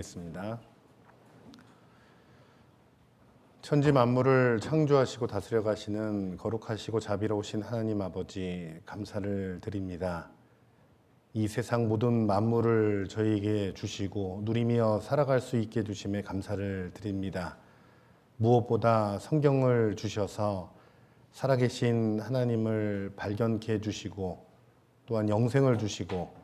있습니다. 천지 만물을 창조하시고 다스려 가시는 거룩하시고 자비로우신 하나님 아버지 감사를 드립니다. 이 세상 모든 만물을 저희에게 주시고 누리며 살아갈 수 있게 주심에 감사를 드립니다. 무엇보다 성경을 주셔서 살아계신 하나님을 발견케 해주시고 또한 영생을 주시고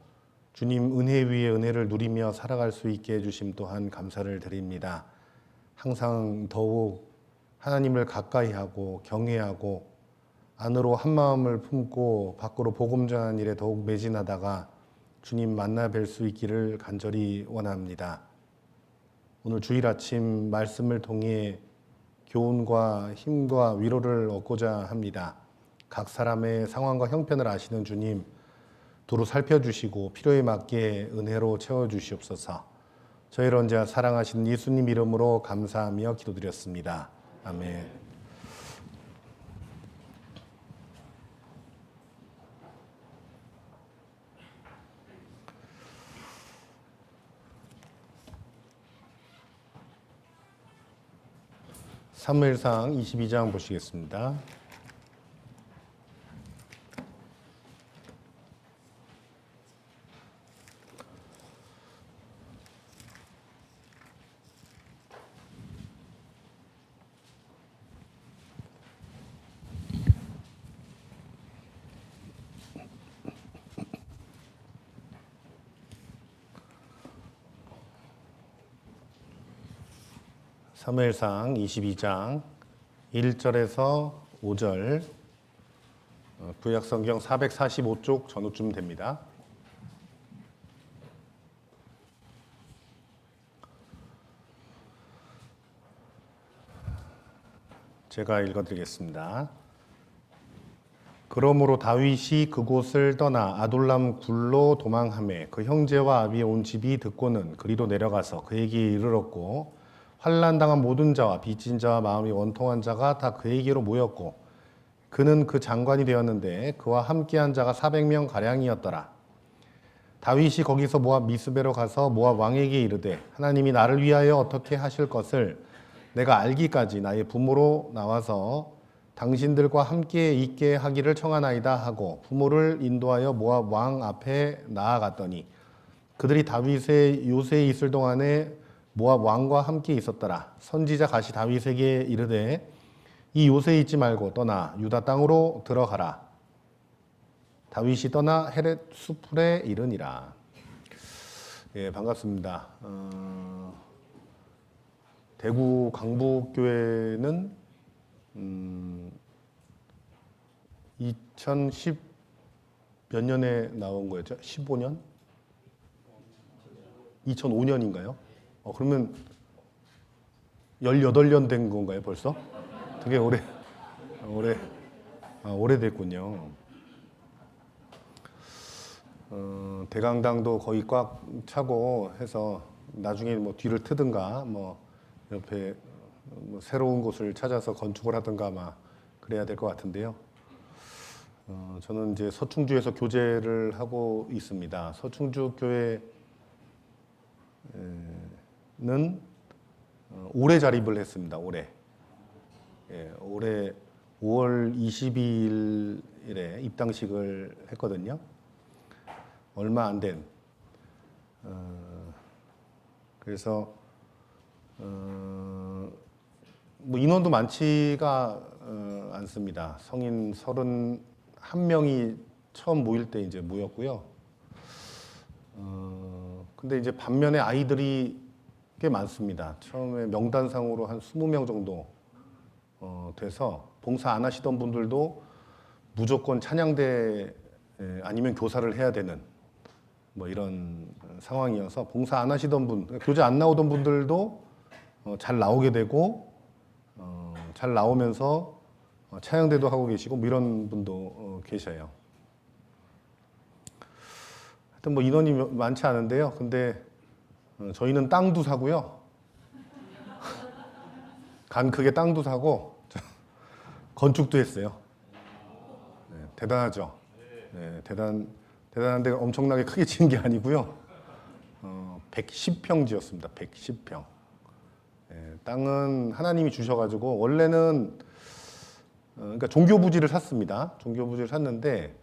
주님 은혜 위에 은혜를 누리며 살아갈 수 있게 해주심 또한 감사를 드립니다. 항상 더욱 하나님을 가까이 하고 경외하고 안으로 한 마음을 품고 밖으로 복음 전하는 일에 더욱 매진하다가 주님 만나 뵐 수 있기를 간절히 원합니다. 오늘 주일 아침 말씀을 통해 교훈과 힘과 위로를 얻고자 합니다. 각 사람의 상황과 형편을 아시는 주님 두루 살펴주시고 필요에 맞게 은혜로 채워주시옵소서. 저희를 언제나 사랑하시는 예수님 이름으로 감사하며 기도드렸습니다. 아멘. 사무엘상 22장 보시겠습니다. 사무엘상 22장 1절에서 5절 구약성경 445쪽 전후쯤 됩니다. 제가 읽어드리겠습니다. 그러므로 다윗이 그곳을 떠나 아둘람 굴로 도망하매 그 형제와 아비의 온 집이 듣고는 그리로 내려가서 그에게 이르렀고 환난당한 모든 자와 빚진 자와 마음이 원통한 자가 다 그에게로 모였고 그는 그 장관이 되었는데 그와 함께한 자가 400명 가량이었더라. 다윗이 거기서 모압 미스베로 가서 모압 왕에게 이르되 하나님이 나를 위하여 어떻게 하실 것을 내가 알기까지 나의 부모로 나와서 당신들과 함께 있게 하기를 청하나이다 하고 부모를 인도하여 모압 왕 앞에 나아갔더니 그들이 다윗의 요새에 있을 동안에 모압 왕과 함께 있었더라. 선지자 갓이 다윗에게 이르되 이 요새에 있지 말고 떠나 유다 땅으로 들어가라. 다윗이 떠나 헤렛 수풀에 이르니라. 예, 반갑습니다. 대구 강북교회는 2010 몇 년에 나온 거였죠? 15년? 2005년인가요? 그러면 18년 된 건가요, 벌써? 되게 오래됐군요. 대강당도 거의 꽉 차고 해서 나중에 뭐 뒤를 트든가 뭐 옆에 뭐 새로운 곳을 찾아서 건축을 하든가 막 그래야 될 것 같은데요. 저는 이제 서충주에서 교제를 하고 있습니다. 서충주 교회는 올해 자립을 했습니다. 올해 5월 22일에 입당식을 했거든요. 얼마 안 된. 그래서 뭐 인원도 많지가 않습니다. 성인 31명이 처음 모일 때 이제 모였고요. 근데 이제 반면에 아이들이 꽤 많습니다. 처음에 명단상으로 한 20명 정도 돼서 봉사 안 하시던 분들도 무조건 찬양대 아니면 교사를 해야 되는 뭐 이런 상황이어서 봉사 안 하시던 분, 교제 안 나오던 분들도 잘 나오게 되고 잘 나오면서 찬양대도 하고 계시고 뭐 이런 분도 계셔요. 하여튼 뭐 인원이 많지 않은데요. 근데 저희는 땅도 사고요. 간 크게 땅도 사고 건축도 했어요. 네, 대단하죠. 네, 대단한데 엄청나게 크게 지은 게 아니고요. 110평 지었습니다. 110평. 땅은 하나님이 주셔가지고 원래는 그러니까 종교 부지를 샀습니다. 종교 부지를 샀는데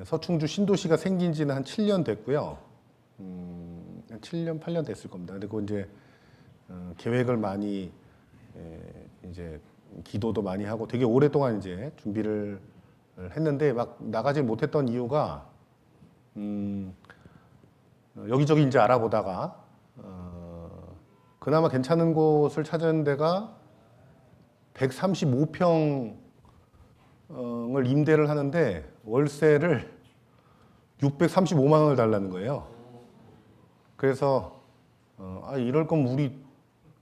서충주 신도시가 생긴 지는 한 7년 됐고요. 한 7년, 8년 됐을 겁니다. 그리고 이제 계획을 많이 이제 기도도 많이 하고 되게 오랫동안 이제 준비를 했는데 막 나가지 못했던 이유가 여기저기 이제 알아보다가 그나마 괜찮은 곳을 찾은 데가 135평을 임대를 하는데 월세를 635만 원을 달라는 거예요. 그래서 이럴 거면 우리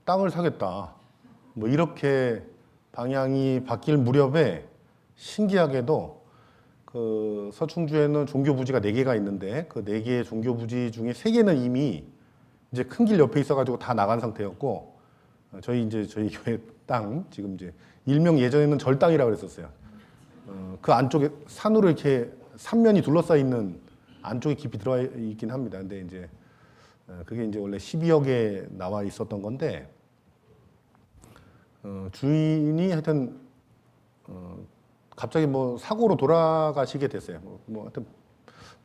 땅을 사겠다. 뭐 이렇게 방향이 바뀔 무렵에 신기하게도 그 서충주에는 종교 부지가 4개가 있는데 그 4개의 종교 부지 중에 3개는 이미 이제 큰 길 옆에 있어가지고 다 나간 상태였고 저희 교회 땅 지금 이제 일명 예전에는 절땅이라고 그랬었어요. 그 안쪽에 산으로 이렇게 삼면이 둘러싸여 있는 안쪽에 깊이 들어와 있긴 합니다. 근데 이제 그게 이제 원래 12억에 나와 있었던 건데 주인이 하여튼 갑자기 뭐 사고로 돌아가시게 됐어요. 뭐 하여튼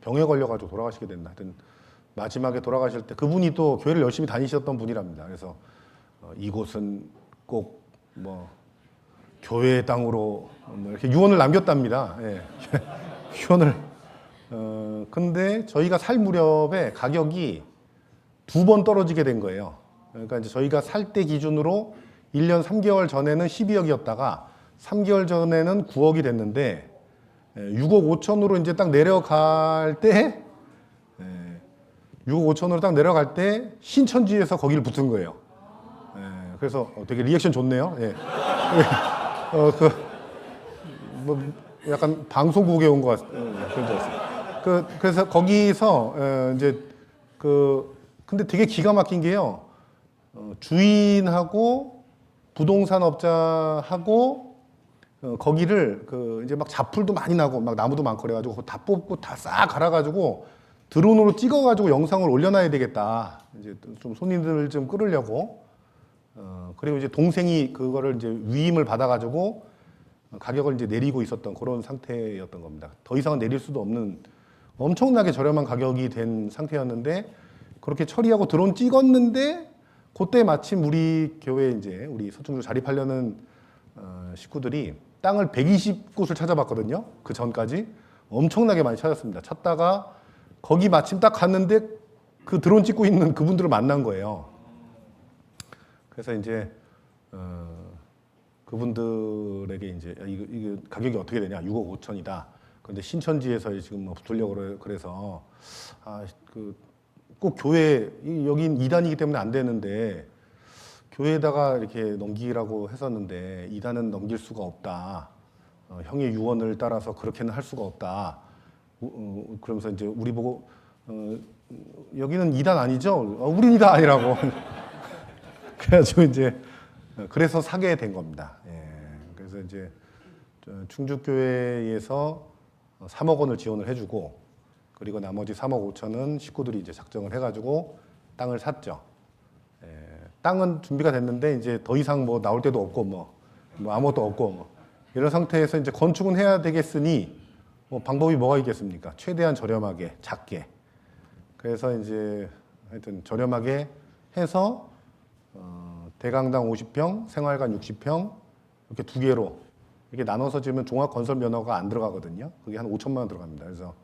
병에 걸려가지고 돌아가시게 됐나. 하여튼 마지막에 돌아가실 때 그분이 또 교회를 열심히 다니셨던 분이랍니다. 그래서 이곳은 꼭 뭐 교회의 땅으로 뭐 이렇게 유언을 남겼답니다. 예. 유언을. 근데 저희가 살 무렵에 가격이 2번 떨어지게 된 거예요. 그러니까 이제 저희가 살 때 기준으로 1년 3개월 전에는 12억이었다가 3개월 전에는 9억이 됐는데 6억 5천으로 이제 딱 내려갈 때 6억 5천으로 딱 내려갈 때 신천지에서 거기를 붙은 거예요. 그래서 되게 리액션 좋네요. 예. 뭐 약간 방송국에 온 것 같아요. 그래서 거기서 이제 근데 되게 기가 막힌 게요. 주인하고 부동산업자하고 거기를 이제 막 잡풀도 많이 나고 막 나무도 많고 그래가지고 다 뽑고 다 싹 갈아가지고 드론으로 찍어가지고 영상을 올려놔야 되겠다. 이제 좀 손님들 좀 끌으려고. 그리고 이제 동생이 그거를 이제 위임을 받아가지고 가격을 이제 내리고 있었던 그런 상태였던 겁니다. 더 이상은 내릴 수도 없는 엄청나게 저렴한 가격이 된 상태였는데 그렇게 처리하고 드론 찍었는데 그때 마침 우리 교회 이제 우리 서충주 자립하려는 식구들이 땅을 120곳을 찾아봤거든요. 그 전까지 엄청나게 많이 찾았습니다. 찾다가 거기 마침 딱 갔는데 그 드론 찍고 있는 그분들을 만난 거예요. 그래서 이제 그분들에게 이제 이거 가격이 어떻게 되냐? 6억 5천이다. 그런데 신천지에서 지금 뭐 붙으려고 그래서 꼭 교회 여긴 이단이기 때문에 안 되는데 교회에다가 이렇게 넘기라고 했었는데 이단은 넘길 수가 없다. 형의 유언을 따라서 그렇게는 할 수가 없다. 그러면서 이제 우리 보고 여기는 이단 아니죠? 우린 이단 아니라고. 그래가지고 이제 그래서 사게 된 겁니다. 예. 그래서 이제 충주교회에서 3억 원을 지원을 해주고 그리고 나머지 3억 5천은 식구들이 이제 작정을 해가지고 땅을 샀죠. 예. 땅은 준비가 됐는데 이제 더 이상 뭐 나올 데도 없고 뭐 아무것도 없고 뭐 이런 상태에서 이제 건축은 해야 되겠으니 뭐 방법이 뭐가 있겠습니까? 최대한 저렴하게 작게. 그래서 이제 하여튼 저렴하게 해서 대강당 50평, 생활관 60평 이렇게 2개로 이렇게 나눠서 지으면 종합 건설 면허가 안 들어가거든요. 그게 한 5천만 원 들어갑니다. 그래서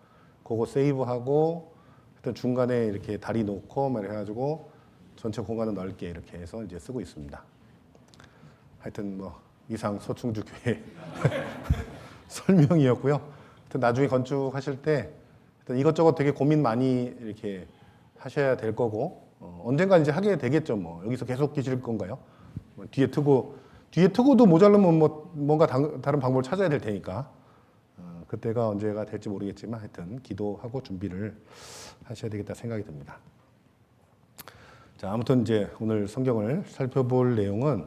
그거 세이브하고 하여튼 중간에 이렇게 다리 놓고 막 해가지고 전체 공간을 넓게 이렇게 해서 이제 쓰고 있습니다. 하여튼 뭐 이상 서충주 교회 설명이었고요. 하여튼 나중에 건축하실 때 하여튼 이것저것 되게 고민 많이 이렇게 하셔야 될 거고 언젠가 이제 하게 되겠죠. 뭐 여기서 계속 계실 건가요? 뭐 뒤에 트고도 모자르면 뭐 뭔가 다른 방법을 찾아야 될 테니까 그때가 언제가 될지 모르겠지만 하여튼 기도하고 준비를 하셔야 되겠다 생각이 듭니다. 자, 아무튼 이제 오늘 성경을 살펴볼 내용은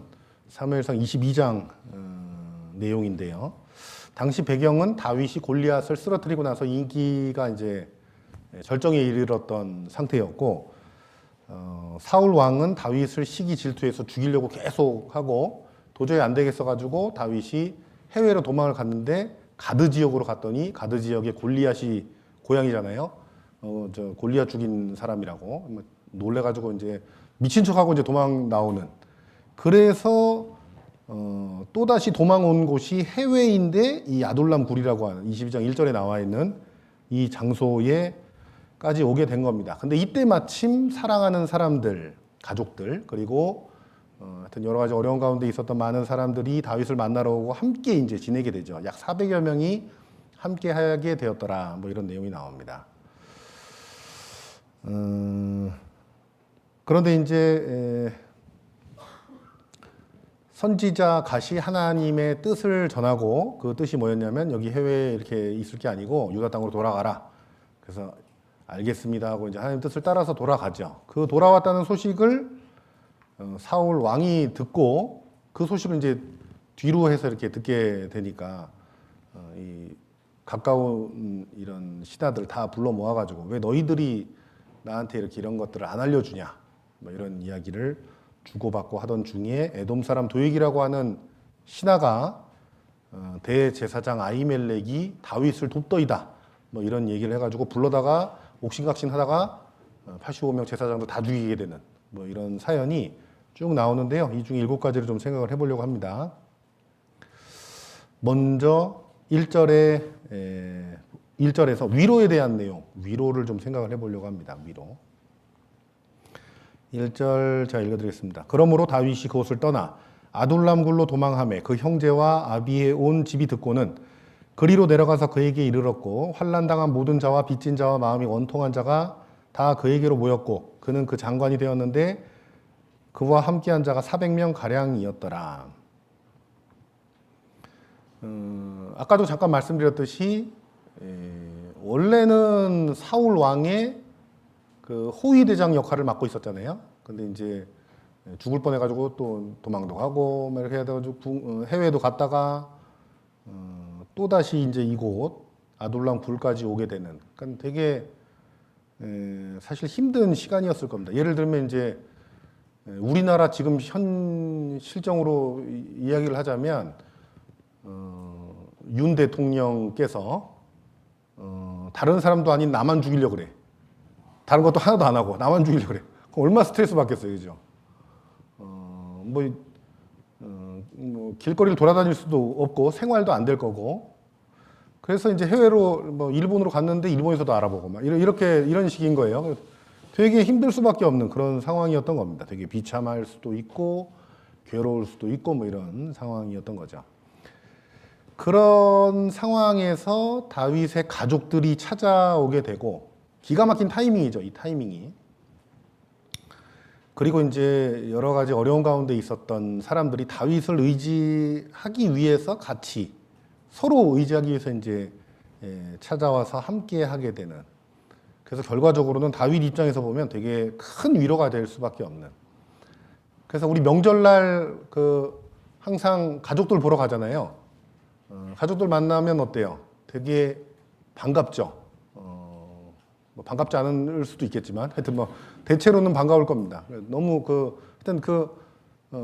사무엘상 22장 내용인데요. 당시 배경은 다윗이 골리앗을 쓰러뜨리고 나서 인기가 이제 절정에 이르렀던 상태였고 사울 왕은 다윗을 시기 질투해서 죽이려고 계속 하고 도저히 안 되겠어 가지고 다윗이 해외로 도망을 갔는데 가드 지역으로 갔더니 가드 지역에 골리앗이 고향이잖아요. 저 골리앗 죽인 사람이라고 놀래가지고 이제 미친 척하고 이제 도망 나오는. 그래서 또 다시 도망 온 곳이 해외인데 이 아둘람 굴이라고 하는 22장 1절에 나와 있는 이 장소에까지 오게 된 겁니다. 근데 이때 마침 사랑하는 사람들, 가족들 그리고 하여튼 여러 가지 어려운 가운데 있었던 많은 사람들이 다윗을 만나러 오고 함께 이제 지내게 되죠. 약 400여 명이 함께 하게 되었더라. 뭐 이런 내용이 나옵니다. 그런데 이제 선지자 갓이 하나님의 뜻을 전하고 그 뜻이 뭐였냐면 여기 해외에 이렇게 있을 게 아니고 유다 땅으로 돌아가라. 그래서 알겠습니다 하고 이제 하나님 뜻을 따라서 돌아가죠. 그 돌아왔다는 소식을 사울 왕이 듣고 그 소식을 이제 뒤로 해서 이렇게 듣게 되니까 이 가까운 이런 신하들 다 불러 모아가지고 왜 너희들이 나한테 이렇게 이런 것들을 안 알려주냐 뭐 이런 이야기를 주고받고 하던 중에 에돔 사람 도액이라고 하는 신하가 대제사장 아히멜렉이 다윗을 돕더이다 뭐 이런 얘기를 해가지고 불러다가 옥신각신 하다가 85명 제사장도 다 죽이게 되는 뭐 이런 사연이 쭉 나오는데요. 이 중에 7가지를 좀 생각을 해보려고 합니다. 먼저 1절에서 위로에 대한 내용, 위로를 좀 생각을 해보려고 합니다. 위로. 1절 제가 읽어드리겠습니다. 그러므로 다윗이 그곳을 떠나 아둘람 굴로 도망하매 그 형제와 아비의 온 집이 듣고는 그리로 내려가서 그에게 이르렀고 환난당한 모든 자와 빚진 자와 마음이 원통한 자가 다 그에게로 모였고 그는 그 장관이 되었는데 그와 함께한 자가 400명 가량이었더라. 아까도 잠깐 말씀드렸듯이 원래는 사울 왕의 그 호위 대장 역할을 맡고 있었잖아요. 근데 이제 죽을 뻔해가지고 또 도망도 가고 막 이렇게 해가지고 해외도 갔다가 또 다시 이제 이곳 아둘람 굴까지 오게 되는. 그러니까 되게 사실 힘든 시간이었을 겁니다. 예를 들면 이제 우리나라 지금 현 실정으로 이야기를 하자면 윤 대통령께서 다른 사람도 아닌 나만 죽이려고 그래. 다른 것도 하나도 안 하고 나만 죽이려고 그래. 그럼 얼마나 스트레스 받겠어요, 그죠? 뭐 길거리를 돌아다닐 수도 없고 생활도 안 될 거고. 그래서 이제 해외로 뭐 일본으로 갔는데 일본에서도 알아보고 막 이런 식인 거예요. 되게 힘들 수밖에 없는 그런 상황이었던 겁니다. 되게 비참할 수도 있고 괴로울 수도 있고 뭐 이런 상황이었던 거죠. 그런 상황에서 다윗의 가족들이 찾아오게 되고 기가 막힌 타이밍이죠. 이 타이밍이. 그리고 이제 여러 가지 어려운 가운데 있었던 사람들이 다윗을 의지하기 위해서 같이 서로 의지하기 위해서 이제 찾아와서 함께 하게 되는. 그래서 결과적으로는 다윗 입장에서 보면 되게 큰 위로가 될 수밖에 없는. 그래서 우리 명절날 항상 가족들 보러 가잖아요. 가족들 만나면 어때요? 되게 반갑죠. 뭐 반갑지 않을 수도 있겠지만 하여튼 뭐 대체로는 반가울 겁니다. 너무 하여튼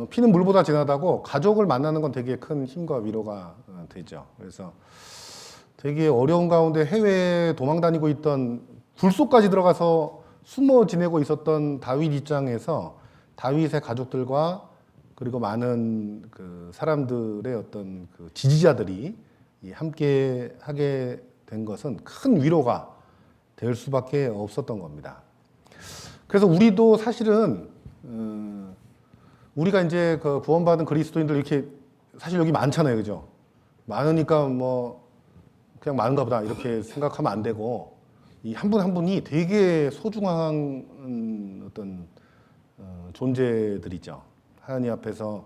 피는 물보다 진하다고 가족을 만나는 건 되게 큰 힘과 위로가 되죠. 그래서 되게 어려운 가운데 해외에 도망 다니고 있던 굴속까지 들어가서 숨어 지내고 있었던 다윗 입장에서 다윗의 가족들과 그리고 많은 그 사람들의 어떤 그 지지자들이 함께 하게 된 것은 큰 위로가 될 수밖에 없었던 겁니다. 그래서 우리도 사실은 우리가 이제 그 구원받은 그리스도인들 이렇게 사실 여기 많잖아요, 그죠? 많으니까 뭐 그냥 많은가 보다 이렇게 생각하면 안 되고 이 한 분 한 분이 되게 소중한 어떤 존재들이죠. 하나님 앞에서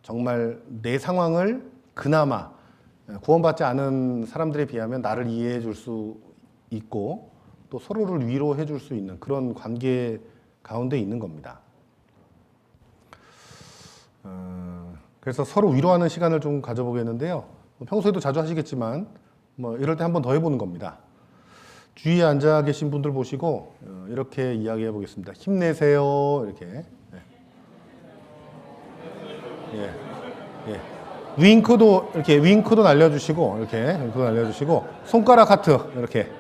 정말 내 상황을 그나마 구원받지 않은 사람들에 비하면 나를 이해해 줄 수 있고 또 서로를 위로해 줄 수 있는 그런 관계 가운데 있는 겁니다. 그래서 서로 위로하는 시간을 좀 가져보겠는데요. 평소에도 자주 하시겠지만 뭐 이럴 때 한 번 더 해보는 겁니다. 주위에 앉아 계신 분들 보시고 이렇게 이야기해 보겠습니다. 힘내세요. 이렇게. 예. 예. 윙크도 날려주시고 이렇게 윙크도 날려주시고 손가락 하트 이렇게.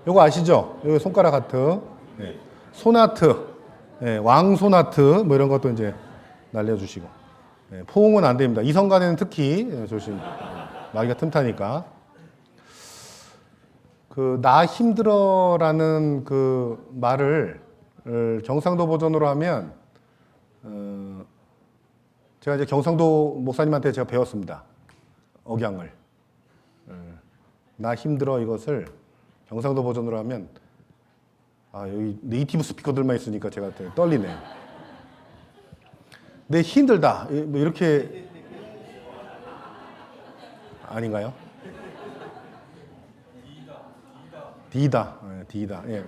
요거 아시죠? 요거 손가락 하트. 예. 손하트. 예. 왕손하트 뭐 이런 것도 이제 날려주시고. 예. 포옹은 안 됩니다. 이성 간에는 특히 조심. 마귀가 틈타니까. 그 나 힘들어라는 그 말을 경상도 버전으로 하면 제가 이제 경상도 목사님한테 제가 배웠습니다. 억양을. 나 힘들어 이것을 경상도 버전으로 하면 여기 네이티브 스피커들만 있으니까 제가 떨리네요. 내 힘들다 뭐 이렇게 아닌가요? 디다. 예.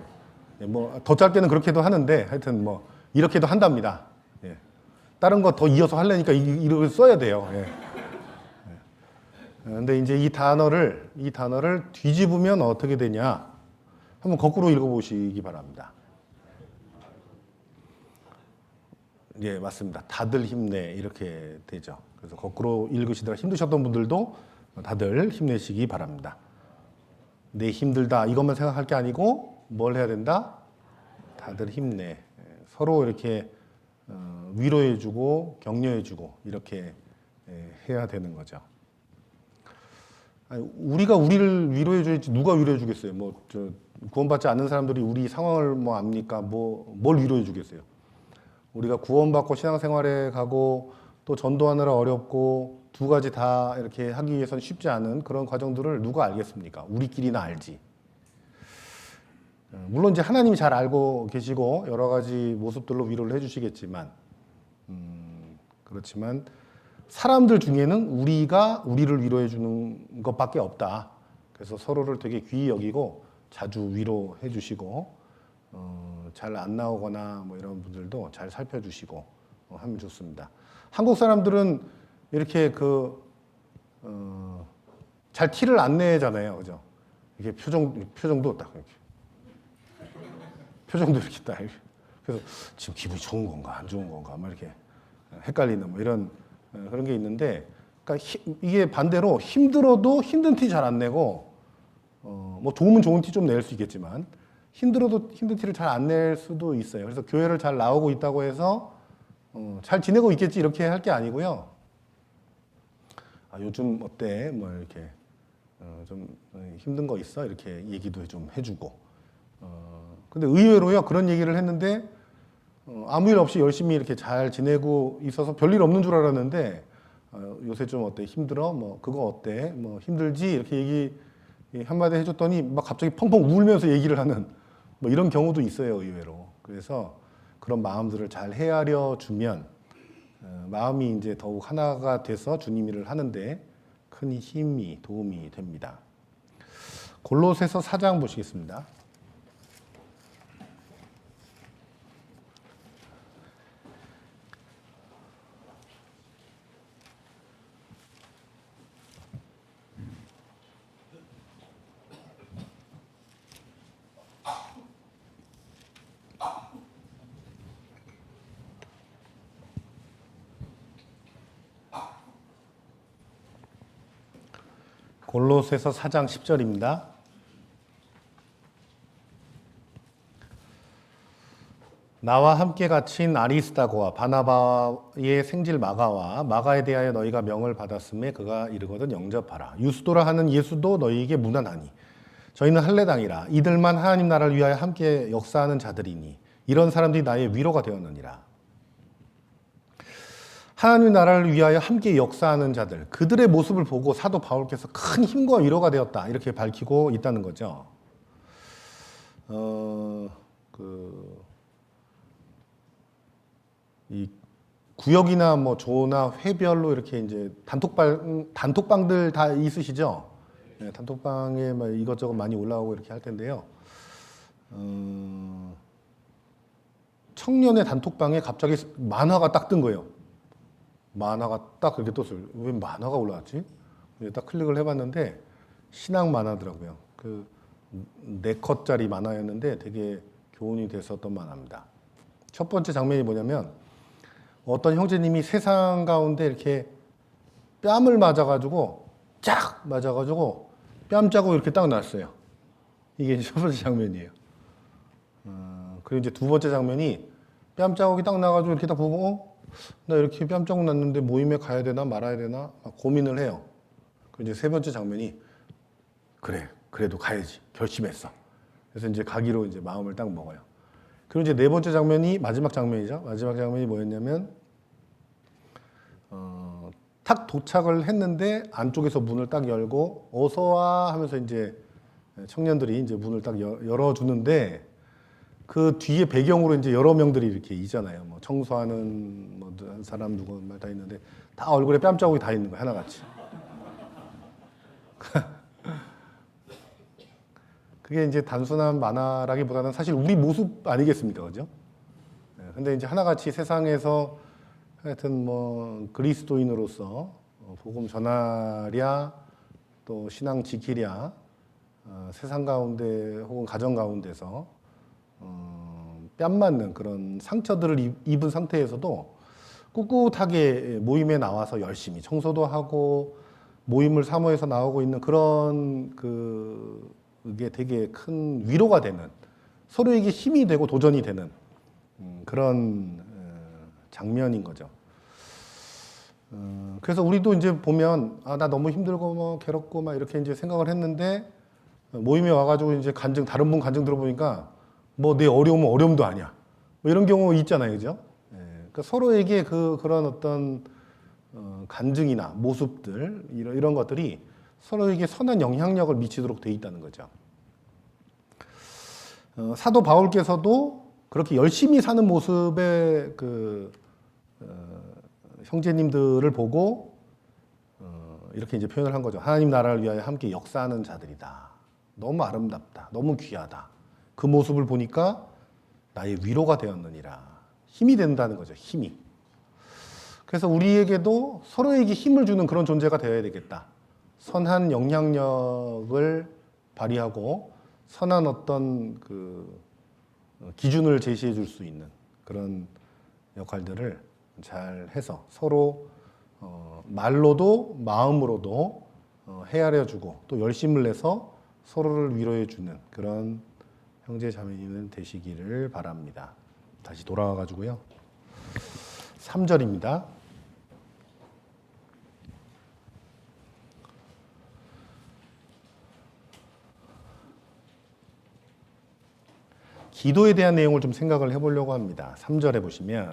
뭐 더 짧게는 그렇게도 하는데 하여튼 뭐 이렇게도 한답니다. 예. 다른 거 더 이어서 하려니까 이걸 써야 돼요. 예. 근데 이제 이 단어를 뒤집으면 어떻게 되냐? 한번 거꾸로 읽어보시기 바랍니다. 예, 맞습니다. 다들 힘내 이렇게 되죠. 그래서 거꾸로 읽으시다가 힘드셨던 분들도 다들 힘내시기 바랍니다. 내 힘들다 이것만 생각할 게 아니고 뭘 해야 된다? 다들 힘내. 서로 이렇게 위로해주고 격려해주고 이렇게 해야 되는 거죠. 우리가 우리를 위로해줘야지 누가 위로해주겠어요? 구원받지 않는 사람들이 우리 상황을 압니까? 뭘 위로해주겠어요? 우리가 구원받고 신앙생활에 가고 또 전도하느라 어렵고 두 가지 다 이렇게 하기 위해서는 쉽지 않은 그런 과정들을 누가 알겠습니까? 우리끼리나 알지. 물론 이제 하나님이 잘 알고 계시고 여러 가지 모습들로 위로를 해주시겠지만 그렇지만 사람들 중에는 우리가 우리를 위로해 주는 것밖에 없다. 그래서 서로를 되게 귀히 여기고 자주 위로해 주시고 잘 안 나오거나 뭐 이런 분들도 잘 살펴주시고 하면 좋습니다. 한국 사람들은 이렇게 잘 티를 안 내잖아요, 그죠? 이게 표정도 딱 이렇게 표정도 이렇게 딱 그래서 지금 기분이 좋은 건가 안 좋은 건가 막 이렇게 헷갈리는 뭐 이런 그런 게 있는데, 그러니까 이게 반대로 힘들어도 힘든 티 잘 안 내고 뭐 좋으면 좋은 티 좀 낼 수 있겠지만 힘들어도 힘든 티를 잘 안 낼 수도 있어요. 그래서 교회를 잘 나오고 있다고 해서 잘 지내고 있겠지 이렇게 할 게 아니고요. 요즘 어때? 뭐 이렇게 좀 힘든 거 있어? 이렇게 얘기도 좀 해주고. 근데 의외로요 그런 얘기를 했는데 아무 일 없이 열심히 이렇게 잘 지내고 있어서 별일 없는 줄 알았는데 요새 좀 어때? 힘들어? 뭐 그거 어때? 뭐 힘들지? 이렇게 얘기 한마디 해줬더니 막 갑자기 펑펑 울면서 얘기를 하는 뭐 이런 경우도 있어요 의외로. 그래서 그런 마음들을 잘 헤아려 주면 마음이 이제 더욱 하나가 돼서 주님 일을 하는데 큰 힘이 도움이 됩니다. 골로새서 4장 보시겠습니다. 골로새서 4장 10절입니다. 나와 함께 갇힌 아리스다고와 바나바의 생질 마가와 마가에 대하여 너희가 명을 받았음에 그가 이르거든 영접하라. 유스도라 하는 예수도 너희에게 무난하니 저희는 할례당이라 이들만 하나님 나라를 위하여 함께 역사하는 자들이니 이런 사람들이 나의 위로가 되었느니라. 하나님 나라를 위하여 함께 역사하는 자들, 그들의 모습을 보고 사도 바울께서 큰 힘과 위로가 되었다 이렇게 밝히고 있다는 거죠. 이 구역이나 뭐 조나 회별로 이렇게 이제 단톡방들 다 있으시죠? 네, 단톡방에 막 이것저것 많이 올라오고 이렇게 할 텐데요. 청년의 단톡방에 갑자기 만화가 딱 뜬 거예요. 만화가 딱 그렇게 떴어요. 왜 만화가 올라왔지? 딱 클릭을 해봤는데 신앙 만화더라고요. 4컷짜리 만화였는데 되게 교훈이 됐었던 만화입니다. 첫 번째 장면이 뭐냐면 어떤 형제님이 세상 가운데 이렇게 뺨을 맞아가지고 쫙 맞아가지고 뺨 자국 이렇게 딱 났어요. 이게 이제 첫 번째 장면이에요. 그리고 이제 두 번째 장면이 뺨 자국이 딱 나가지고 이렇게 딱 보고 나 이렇게 뺨 자국 났는데 모임에 가야 되나 말아야 되나 고민을 해요. 그리고 이제 세 번째 장면이 그래 그래도 가야지 결심했어. 그래서 이제 가기로 이제 마음을 딱 먹어요. 그리고 이제 네 번째 장면이 마지막 장면이죠. 마지막 장면이 뭐였냐면 탁 도착을 했는데 안쪽에서 문을 딱 열고 어서 와 하면서 이제 청년들이 이제 문을 딱 열어주는데 그 뒤에 배경으로 이제 여러 명들이 이렇게 있잖아요. 뭐 청소하는 뭐 한 사람 누구 말 다 있는데 다 얼굴에 뺨 자국이 다 있는 거야 하나같이. 그게 이제 단순한 만화라기보다는 사실 우리 모습 아니겠습니까, 그죠? 근데 이제 하나같이 세상에서 하여튼 뭐 그리스도인으로서 복음 전하랴 또 신앙 지키랴 세상 가운데 혹은 가정 가운데서 뺨 맞는 그런 상처들을 입은 상태에서도 꿋꿋하게 모임에 나와서 열심히 청소도 하고 모임을 사모해서 나오고 있는 그런 그게 되게 큰 위로가 되는 서로에게 힘이 되고 도전이 되는 그런 장면인 거죠. 그래서 우리도 이제 보면 나 너무 힘들고 뭐 괴롭고 막 이렇게 이제 생각을 했는데 모임에 와가지고 이제 다른 분 간증 들어보니까 뭐 내 어려움은 어려움도 아니야. 뭐 이런 경우 있잖아요, 그죠? 그러니까 서로에게 그런 어떤 간증이나 모습들 이런 것들이 서로에게 선한 영향력을 미치도록 돼 있다는 거죠. 사도 바울께서도 그렇게 열심히 사는 모습의 형제님들을 보고 이렇게 이제 표현을 한 거죠. 하나님 나라를 위하여 함께 역사하는 자들이다. 너무 아름답다. 너무 귀하다. 그 모습을 보니까 나의 위로가 되었느니라. 힘이 된다는 거죠. 힘이. 그래서 우리에게도 서로에게 힘을 주는 그런 존재가 되어야 되겠다. 선한 영향력을 발휘하고 선한 어떤 기준을 제시해 줄 수 있는 그런 역할들을 잘 해서 서로 말로도 마음으로도 헤아려 주고 또 열심을 내서 서로를 위로해 주는 그런 형제 자매님은 되시기를 바랍니다. 다시 돌아와 가지고요. 3절입니다. 기도에 대한 내용을 좀 생각을 해보려고 합니다. 3절에 보시면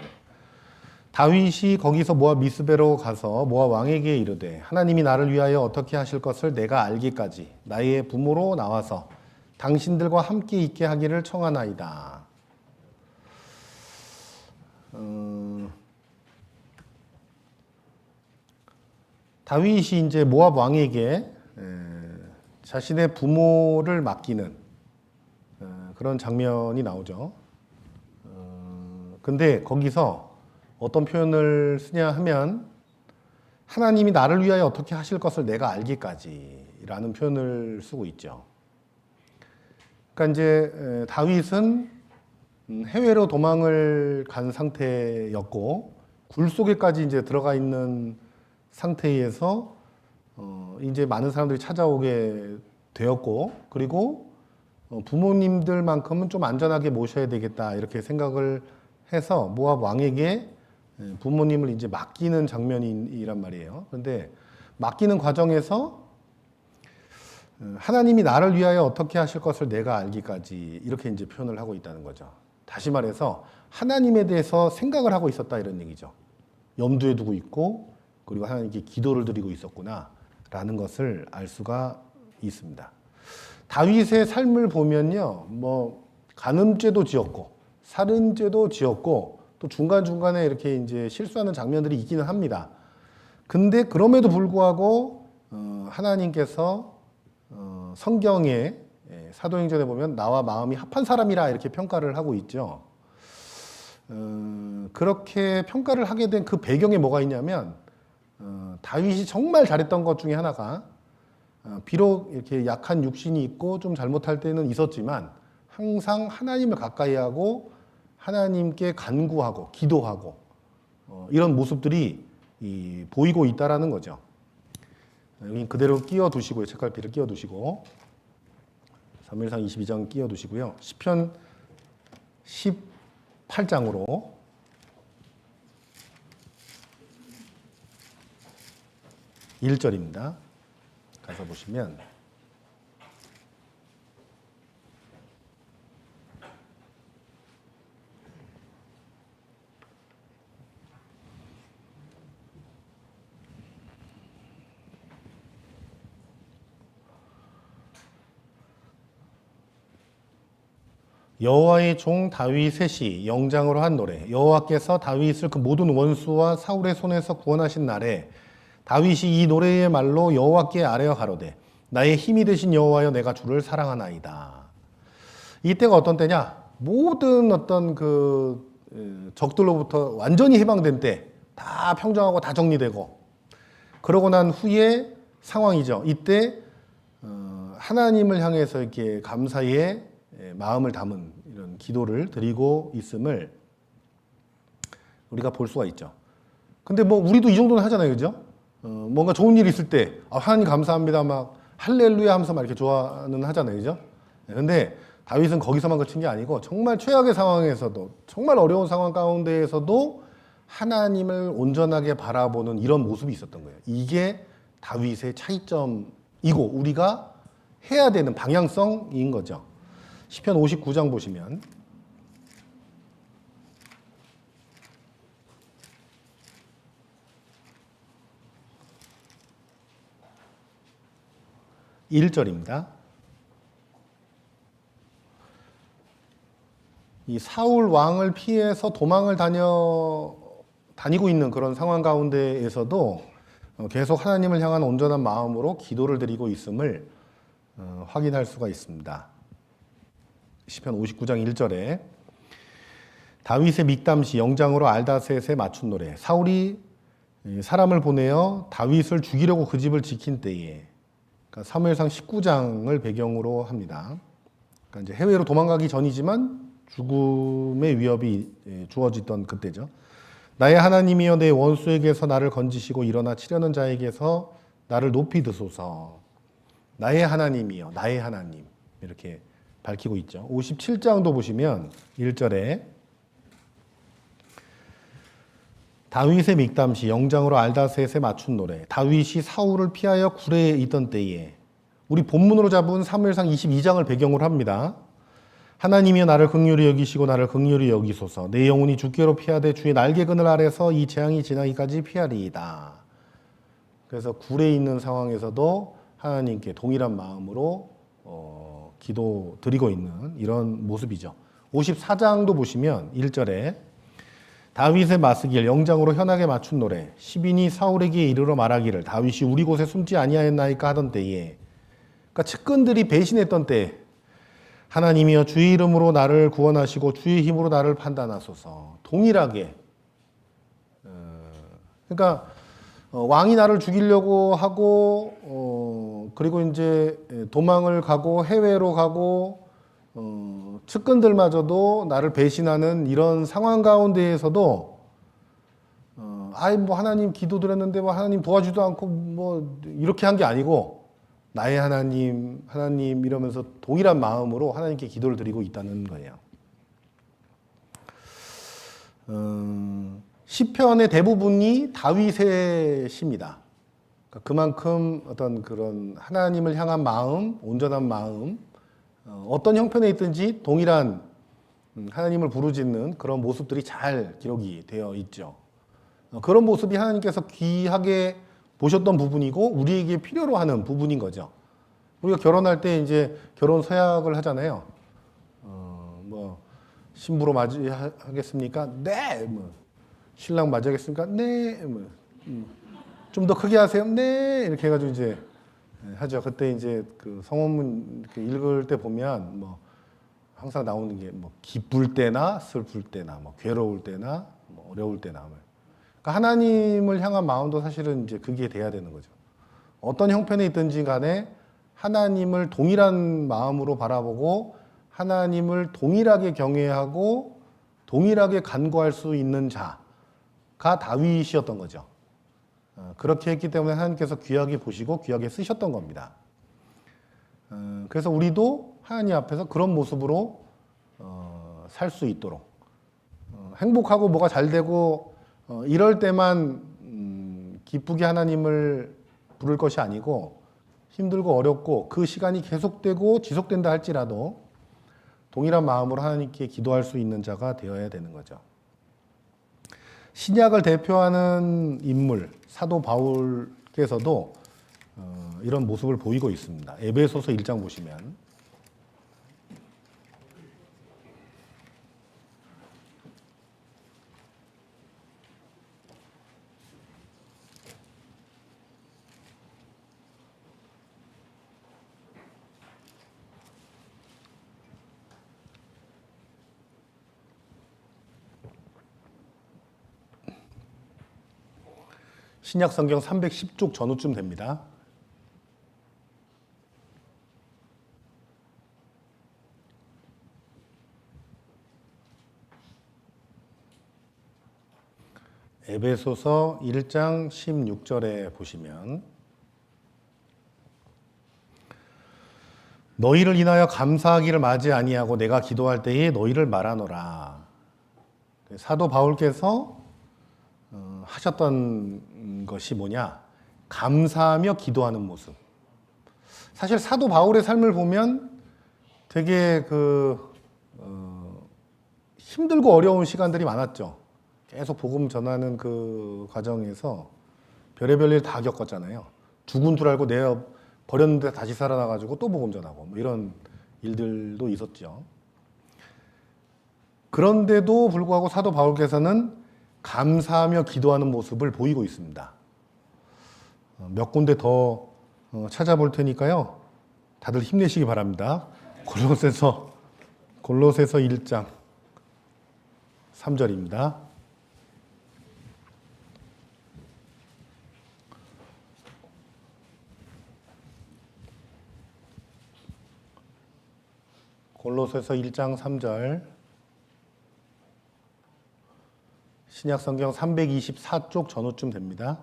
다윗이 거기서 모압 미스베로 가서 모압 왕에게 이르되 하나님이 나를 위하여 어떻게 하실 것을 내가 알기까지 나의 부모로 나와서 당신들과 함께 있게 하기를 청하나이다. 다윗이 이제 모압 왕에게 자신의 부모를 맡기는 그런 장면이 나오죠. 근데 거기서 어떤 표현을 쓰냐 하면 하나님이 나를 위하여 어떻게 하실 것을 내가 알기까지라는 표현을 쓰고 있죠. 그러니까 이제 다윗은 해외로 도망을 간 상태였고 굴 속에까지 이제 들어가 있는 상태에서 이제 많은 사람들이 찾아오게 되었고 그리고 부모님들만큼은 좀 안전하게 모셔야 되겠다 이렇게 생각을 해서 모압 왕에게 부모님을 이제 맡기는 장면이란 말이에요. 그런데 맡기는 과정에서 하나님이 나를 위하여 어떻게 하실 것을 내가 알기까지 이렇게 이제 표현을 하고 있다는 거죠. 다시 말해서 하나님에 대해서 생각을 하고 있었다 이런 얘기죠. 염두에 두고 있고 그리고 하나님께 기도를 드리고 있었구나라는 것을 알 수가 있습니다. 다윗의 삶을 보면요, 뭐 간음죄도 지었고 살인죄도 지었고 또 중간중간에 이렇게 이제 실수하는 장면들이 있기는 합니다. 근데 그럼에도 불구하고 하나님께서 성경에 사도행전에 보면 나와 마음이 합한 사람이라 이렇게 평가를 하고 있죠. 그렇게 평가를 하게 된 그 배경에 뭐가 있냐면 다윗이 정말 잘했던 것 중에 하나가 비록 이렇게 약한 육신이 있고 좀 잘못할 때는 있었지만 항상 하나님을 가까이 하고 하나님께 간구하고 기도하고 이런 모습들이 보이고 있다라는 거죠. 여기 그대로 끼워두시고요. 책갈피를 끼워두시고 사무엘상 22장 끼워두시고요. 시편 18장으로 (1절입니다) 가서 보시면 여호와의 종 다윗의 영장으로 한 노래. 여호와께서 다윗을 그 모든 원수와 사울의 손에서 구원하신 날에 다윗이 이 노래의 말로 여호와께 아뢰어 가로되 나의 힘이 되신 여호와여 내가 주를 사랑하나이다. 이때가 어떤 때냐? 모든 어떤 그 적들로부터 완전히 해방된 때, 다 평정하고 다 정리되고 그러고 난 후에 상황이죠. 이때 하나님을 향해서 이렇게 감사의 마음을 담은 이런 기도를 드리고 있음을 우리가 볼 수가 있죠. 근데 뭐 우리도 이 정도는 하잖아요, 그죠? 뭔가 좋은 일 있을 때 하나님 감사합니다, 막 할렐루야 하면서 막 이렇게 좋아는 하잖아요, 그죠? 근데 다윗은 거기서만 그친 게 아니고 정말 최악의 상황에서도 정말 어려운 상황 가운데에서도 하나님을 온전하게 바라보는 이런 모습이 있었던 거예요. 이게 다윗의 차이점이고 우리가 해야 되는 방향성인 거죠. 시편 59장 보시면 (1절입니다) 이 사울 왕을 피해서 도망을 다니고 있는 그런 상황 가운데에서도 계속 하나님을 향한 온전한 마음으로 기도를 드리고 있음을 확인할 수가 있습니다. 시편 59장 1절에 다윗의 믹담시 영장으로 알다셋에 맞춘 노래. 사울이 사람을 보내어 다윗을 죽이려고 그 집을 지킨 때에, 그러니까 사무엘상 19장을 배경으로 합니다. 그러니까 이제 해외로 도망가기 전이지만 죽음의 위협이 주어지던 그때죠. 나의 하나님이여 내 원수에게서 나를 건지시고 일어나 치려는 자에게서 나를 높이 드소서. 나의 하나님이여, 나의 하나님, 이렇게 밝히고 있죠. 57장도 보시면 1절에 다윗의 믹담시 영장으로 알다셋에 맞춘 노래. 다윗이 사울을 피하여 구레에 있던 때에, 우리 본문으로 잡은 사무엘상 22장을 배경으로 합니다. 하나님이여 나를 긍휼히 여기시고 나를 긍휼히 여기소서. 내 영혼이 주께로 피하되 주의 날개 그늘 아래서 이 재앙이 지나기까지 피하리이다. 그래서 굴에 있는 상황에서도 하나님께 동일한 마음으로 기도 드리고 있는 이런 모습이죠. 54장도 보시면 1절에 다윗의 마스길 영장으로 현악에 맞춘 노래. 시빈이 사울에게 이르러 말하기를 다윗이 우리 곳에 숨지 아니하였나이까 하던 때에, 그러니까 측근들이 배신했던 때 하나님이여 주의 이름으로 나를 구원하시고 주의 힘으로 나를 판단하소서. 동일하게, 그러니까 왕이 나를 죽이려고 하고 그리고 이제 도망을 가고 해외로 가고 측근들마저도 나를 배신하는 이런 상황 가운데에서도 뭐 하나님 기도드렸는데 뭐 하나님 도와주지도 않고 뭐 이렇게 한 게 아니고 나의 하나님 이러면서 동일한 마음으로 하나님께 기도를 드리고 있다는 거예요. 시편의 대부분이 다윗의 시입니다. 그만큼 어떤 그런 하나님을 향한 마음, 온전한 마음, 어떤 형편에 있든지 동일한 하나님을 부르짖는 그런 모습들이 잘 기록이 되어 있죠. 그런 모습이 하나님께서 귀하게 보셨던 부분이고 우리에게 필요로 하는 부분인 거죠. 우리가 결혼할 때 이제 결혼 서약을 하잖아요. 뭐 신부로 맞이하겠습니까? 네. 뭐 신랑 맞이하겠습니까? 네. 뭐 좀 더 크게 하세요. 네. 이렇게 해가지고 이제 하죠. 그때 이제 그 성원문 이렇게 읽을 때 보면 뭐 항상 나오는 게 뭐 기쁠 때나 슬플 때나 뭐 괴로울 때나 뭐 어려울 때나. 그러니까 하나님을 향한 마음도 사실은 이제 그게 돼야 되는 거죠. 어떤 형편에 있든지 간에 하나님을 동일한 마음으로 바라보고 하나님을 동일하게 경외하고 동일하게 간구할 수 있는 자가 다윗이었던 거죠. 그렇게 했기 때문에 하나님께서 귀하게 보시고 귀하게 쓰셨던 겁니다. 그래서 우리도 하나님 앞에서 그런 모습으로 살 수 있도록 행복하고 뭐가 잘 되고 이럴 때만 기쁘게 하나님을 부를 것이 아니고 힘들고 어렵고 그 시간이 계속되고 지속된다 할지라도 동일한 마음으로 하나님께 기도할 수 있는 자가 되어야 되는 거죠. 신약을 대표하는 인물 사도 바울께서도 이런 모습을 보이고 있습니다. 에베소서 1장 보시면 신약 성경 310쪽 전후쯤 됩니다. 에베소서 1장 16절에 보시면 너희를 인하여 감사하기를 마지 아니하고 내가 기도할 때에 너희를 말하노라. 사도 바울께서 하셨던 것이 뭐냐? 감사하며 기도하는 모습. 사실 사도 바울의 삶을 보면 되게 힘들고 어려운 시간들이 많았죠. 계속 복음 전하는 그 과정에서 별의별 일 다 겪었잖아요. 죽은 줄 알고 내어 버렸는데 다시 살아나가지고 또 복음 전하고 뭐 이런 일들도 있었죠. 그런데도 불구하고 사도 바울께서는 감사하며 기도하는 모습을 보이고 있습니다. 몇 군데 더 찾아볼 테니까요. 다들 힘내시기 바랍니다. 골로새서 1장 3절입니다. 골로새서 1장 3절 신약 성경 324쪽 전후쯤 됩니다.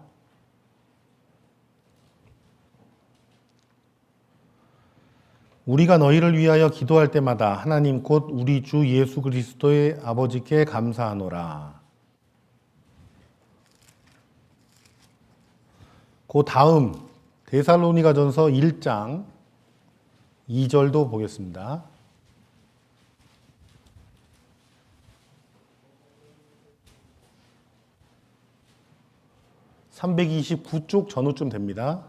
우리가 너희를 위하여 기도할 때마다 하나님 곧 우리 주 예수 그리스도의 아버지께 감사하노라. 그 다음 데살로니가전서 1장 2절도 보겠습니다. 329쪽 전후쯤 됩니다.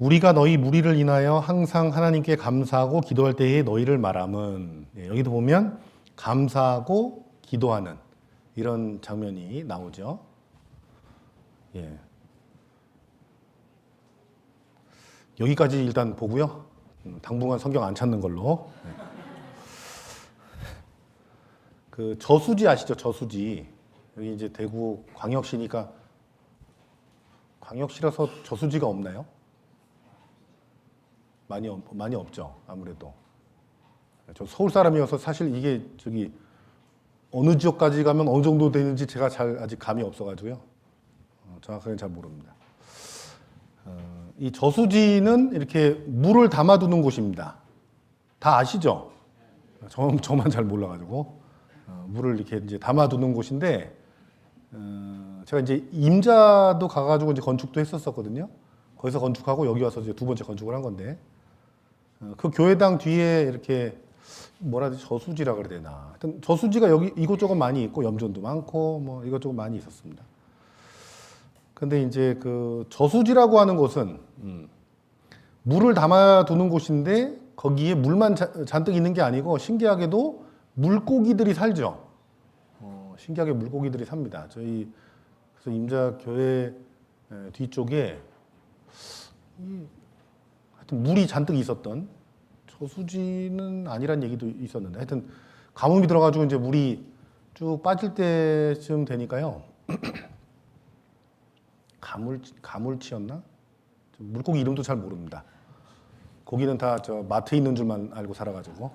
우리가 너희 무리를 인하여 항상 하나님께 감사하고 기도할 때에 너희를 말함은, 여기도 보면 감사하고 기도하는 이런 장면이 나오죠. 예. 여기까지 일단 보고요. 당분간 성경 안 찾는 걸로. 그 저수지 아시죠? 저수지. 여기 이제 대구 광역시니까 광역시라서 저수지가 없나요? 많이 없죠. 아무래도. 저 서울 사람이어서 사실 이게 어느 지역까지 가면 어느 정도 되는지 제가 아직 감이 없어가지고요. 정확하게 잘 모릅니다. 이 저수지는 이렇게 물을 담아두는 곳입니다. 다 아시죠? 저만 잘 몰라가지고 물을 이렇게 이제 담아두는 곳인데 제가 이제 임자도 가가지고 이제 건축도 했었거든요. 거기서 건축하고 여기 와서 이제 두 번째 건축을 한 건데 그 교회당 뒤에 이렇게 뭐라 해야 되지? 저수지라 그래야 되나? 하여튼 저수지가 여기 이곳저곳 많이 있고 염전도 많고 뭐 이것저것 많이 있었습니다. 근데 이제 그 저수지라고 하는 곳은 물을 담아두는 곳인데 거기에 물만 잔뜩 있는 게 아니고 신기하게도 물고기들이 살죠. 신기하게 물고기들이 삽니다. 저희 그래서 임자 교회 뒤쪽에 하여튼 물이 잔뜩 있었던 저수지는 아니란 얘기도 있었는데 하여튼 가뭄이 들어가지고 이제 물이 쭉 빠질 때쯤 되니까요. 가물치였나? 물고기 이름도 잘 모릅니다. 고기는 다 저 마트에 있는 줄만 알고 살아가지고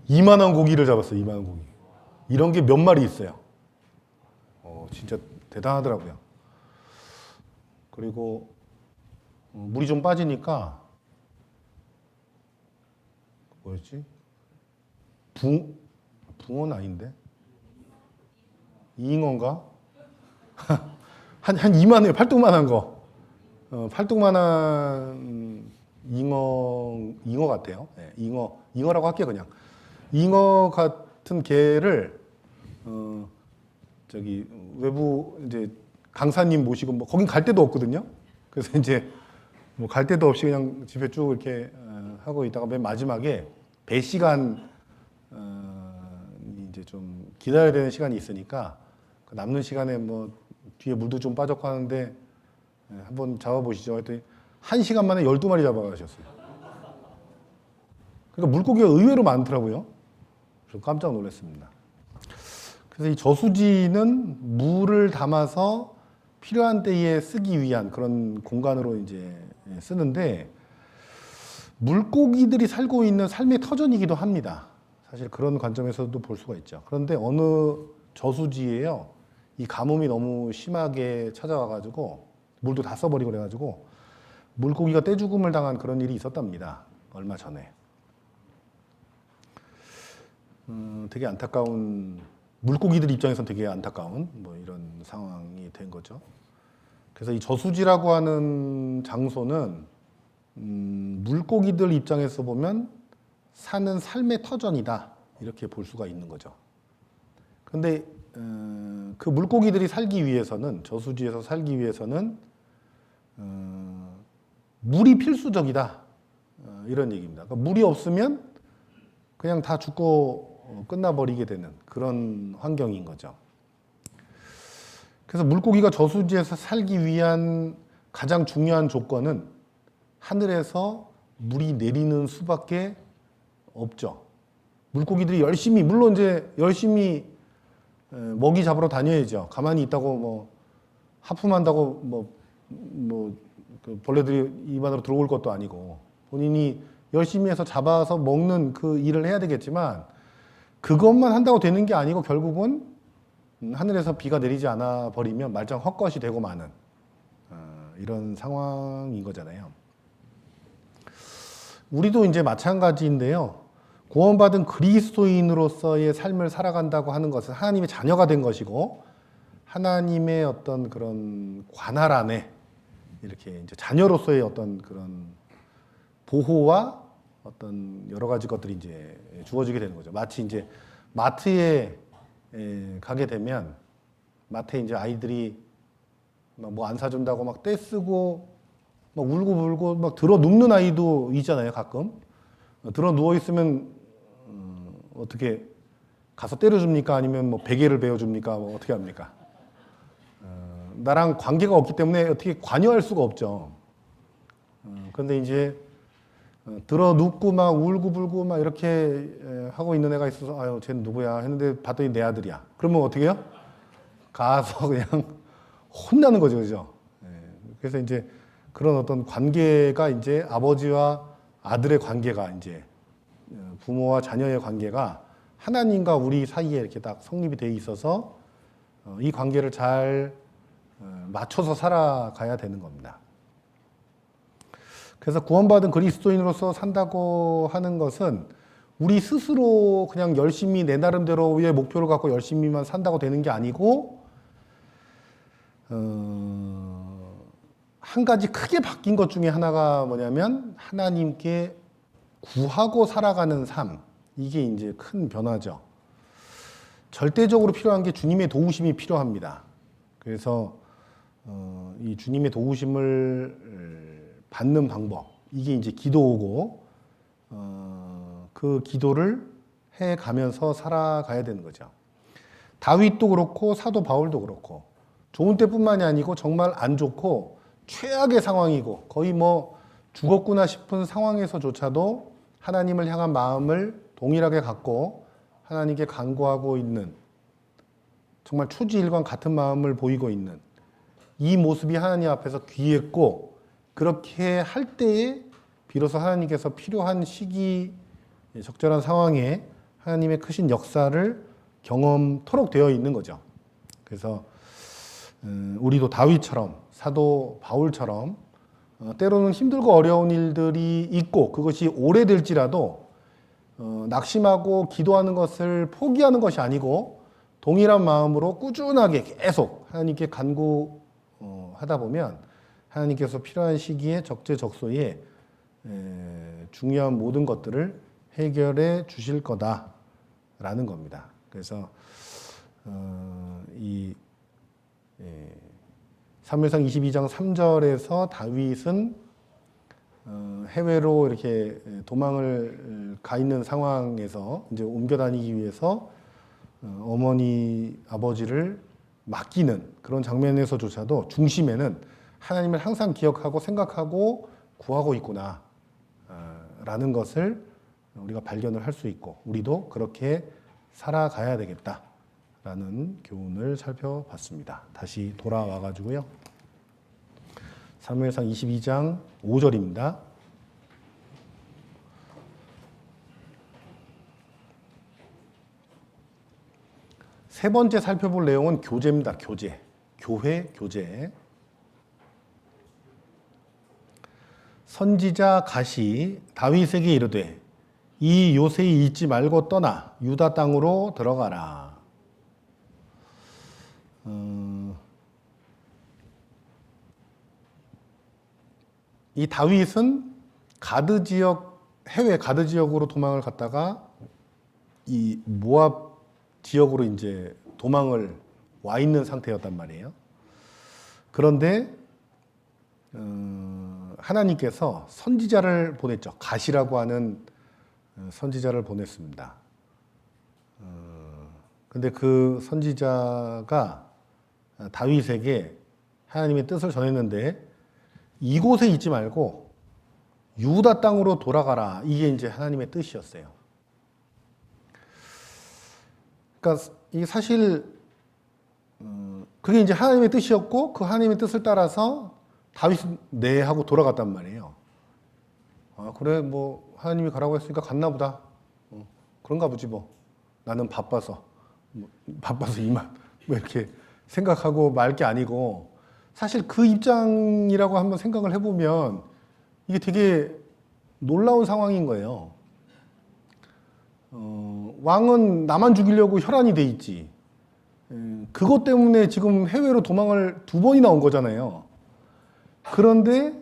2만 원 고기를 잡았어요. 2만 원 고기. 이런 게 몇 마리 있어요. 진짜 대단하더라고요. 그리고 물이 좀 빠지니까 뭐였지? 붕어는 아닌데? 잉어인가? 한 2만 원이에요. 팔뚝만한 거. 팔뚝만한 잉어 같아요. 네, 잉어라고 할게요, 그냥. 잉어 같은 개를, 저기, 외부, 이제, 강사님 모시고, 뭐, 거긴 갈 데도 없거든요. 그래서 이제, 뭐, 갈 데도 없이 그냥 집에 쭉 이렇게 하고 있다가 맨 마지막에 배 시간, 이제 좀 기다려야 되는 시간이 있으니까, 그 남는 시간에 뭐, 뒤에 물도 좀 빠졌고 하는데, 한번 잡아보시죠. 했더니 1시간 만에 12마리 잡아가셨어요. 그러니까 물고기가 의외로 많더라고요. 그래서 깜짝 놀랐습니다. 그래서 이 저수지는 물을 담아서 필요한 때에 쓰기 위한 그런 공간으로 이제 쓰는데, 물고기들이 살고 있는 삶의 터전이기도 합니다. 사실 그런 관점에서도 볼 수가 있죠. 그런데 어느 저수지에요, 이 가뭄이 너무 심하게 찾아와가지고 물도 다 써버리고 그래가지고 물고기가 떼죽음을 당한 그런 일이 있었답니다. 얼마 전에. 되게 안타까운, 물고기들 입장에서는 되게 안타까운 뭐 이런 상황이 된 거죠. 그래서 이 저수지라고 하는 장소는 물고기들 입장에서 보면 사는 삶의 터전이다, 이렇게 볼 수가 있는 거죠. 그런데 그 물고기들이 살기 위해서는, 저수지에서 살기 위해서는 물이 필수적이다, 이런 얘기입니다. 그러니까 물이 없으면 그냥 다 죽고 끝나버리게 되는 그런 환경인 거죠. 그래서 물고기가 저수지에서 살기 위한 가장 중요한 조건은 하늘에서 물이 내리는 수밖에 없죠. 물고기들이 열심히, 물론 이제 열심히 먹이 잡으러 다녀야죠. 가만히 있다고 뭐 하품한다고 그 벌레들이 입 안으로 들어올 것도 아니고, 본인이 열심히 해서 잡아서 먹는 그 일을 해야 되겠지만, 그것만 한다고 되는 게 아니고 결국은 하늘에서 비가 내리지 않아 버리면 말짱 헛것이 되고 마는 이런 상황인 거잖아요. 우리도 이제 마찬가지인데요. 구원받은 그리스도인으로서의 삶을 살아간다고 하는 것은 하나님의 자녀가 된 것이고, 하나님의 어떤 그런 관할 안에 이렇게 이제 자녀로서의 어떤 그런 보호와 어떤 여러 가지 것들이 이제 주어지게 되는 거죠. 마치 이제 마트에 가게 되면, 마트에 이제 아이들이 뭐 안 사준다고 막 떼쓰고 막 울고 막 들어 눕는 아이도 있잖아요, 가끔. 들어 누워 있으면 어떻게 가서 때려줍니까? 아니면 뭐 베개를 베어줍니까? 뭐 어떻게 합니까? 나랑 관계가 없기 때문에 어떻게 관여할 수가 없죠. 그런데 이제 들어 눕고 막 울고 불고 막 이렇게 하고 있는 애가 있어서, 아유, 쟤는 누구야? 했는데 봤더니 내 아들이야. 그러면 어떻게 해요? 가서 그냥 혼나는 거죠, 그죠? 그래서 이제 그런 어떤 관계가 이제 아버지와 아들의 관계가, 이제 부모와 자녀의 관계가 하나님과 우리 사이에 이렇게 딱 성립이 돼 있어서 이 관계를 잘 맞춰서 살아가야 되는 겁니다. 그래서 구원받은 그리스도인으로서 산다고 하는 것은 우리 스스로 그냥 열심히 내 나름대로의 목표를 갖고 열심히만 산다고 되는 게 아니고, 한 가지 크게 바뀐 것 중에 하나가 뭐냐면 하나님께 구하고 살아가는 삶, 이게 이제 큰 변화죠. 절대적으로 필요한 게 주님의 도우심이 필요합니다. 그래서 이 주님의 도우심을 받는 방법, 이게 이제 기도고, 그 기도를 해 가면서 살아가야 되는 거죠. 다윗도 그렇고 사도 바울도 그렇고, 좋은 때뿐만이 아니고 정말 안 좋고 최악의 상황이고 거의 뭐 죽었구나 싶은 상황에서조차도 하나님을 향한 마음을 동일하게 갖고 하나님께 간구하고 있는, 정말 초지일관 같은 마음을 보이고 있는 이 모습이 하나님 앞에서 귀했고, 그렇게 할 때에 비로소 하나님께서 필요한 시기, 적절한 상황에 하나님의 크신 역사를 경험토록 되어 있는 거죠. 그래서 우리도 다윗처럼, 사도 바울처럼 때로는 힘들고 어려운 일들이 있고 그것이 오래될지라도 낙심하고 기도하는 것을 포기하는 것이 아니고 동일한 마음으로 꾸준하게 계속 하나님께 간구하다 보면 하나님께서 필요한 시기에 적재적소에 중요한 모든 것들을 해결해 주실 거다라는 겁니다. 그래서 이 사무엘상 22장 3절에서 다윗은 해외로 이렇게 도망을 가 있는 상황에서 이제 옮겨 다니기 위해서 어머니 아버지를 맡기는 그런 장면에서조차도 중심에는 하나님을 항상 기억하고 생각하고 구하고 있구나 라는 것을 우리가 발견을 할 수 있고, 우리도 그렇게 살아가야 되겠다라는 교훈을 살펴봤습니다. 다시 돌아와 가지고요, 사무엘상 22장 5절입니다. 세 번째 살펴볼 내용은 교제입니다. 교제. 교회, 교제. 선지자 갓이 다윗에게 이르되 이 요새에 있지 말고 떠나 유다 땅으로 들어가라. 이 다윗은 가드 지역, 해외 가드 지역으로 도망을 갔다가 이 모압 지역으로 이제 도망을 와 있는 상태였단 말이에요. 그런데 하나님께서 선지자를 보냈죠. 갓이라고 하는 선지자를 보냈습니다. 근데 그 선지자가 다윗에게 하나님의 뜻을 전했는데 이곳에 있지 말고 유다 땅으로 돌아가라. 이게 이제 하나님의 뜻이었어요. 그러니까 이 사실 그게 이제 하나님의 뜻이었고 그 하나님의 뜻을 따라서 다윗은 네 하고 돌아갔단 말이에요. 아, 그래 뭐 하나님이 가라고 했으니까 갔나 보다. 그런가 보지 뭐. 나는 바빠서 이만 뭐 이렇게 생각하고 말 게 아니고, 사실 그 입장이라고 한번 생각을 해보면 이게 되게 놀라운 상황인 거예요. 왕은 나만 죽이려고 혈안이 돼 있지. 그것 때문에 지금 해외로 도망을 2번이나 온 거잖아요. 그런데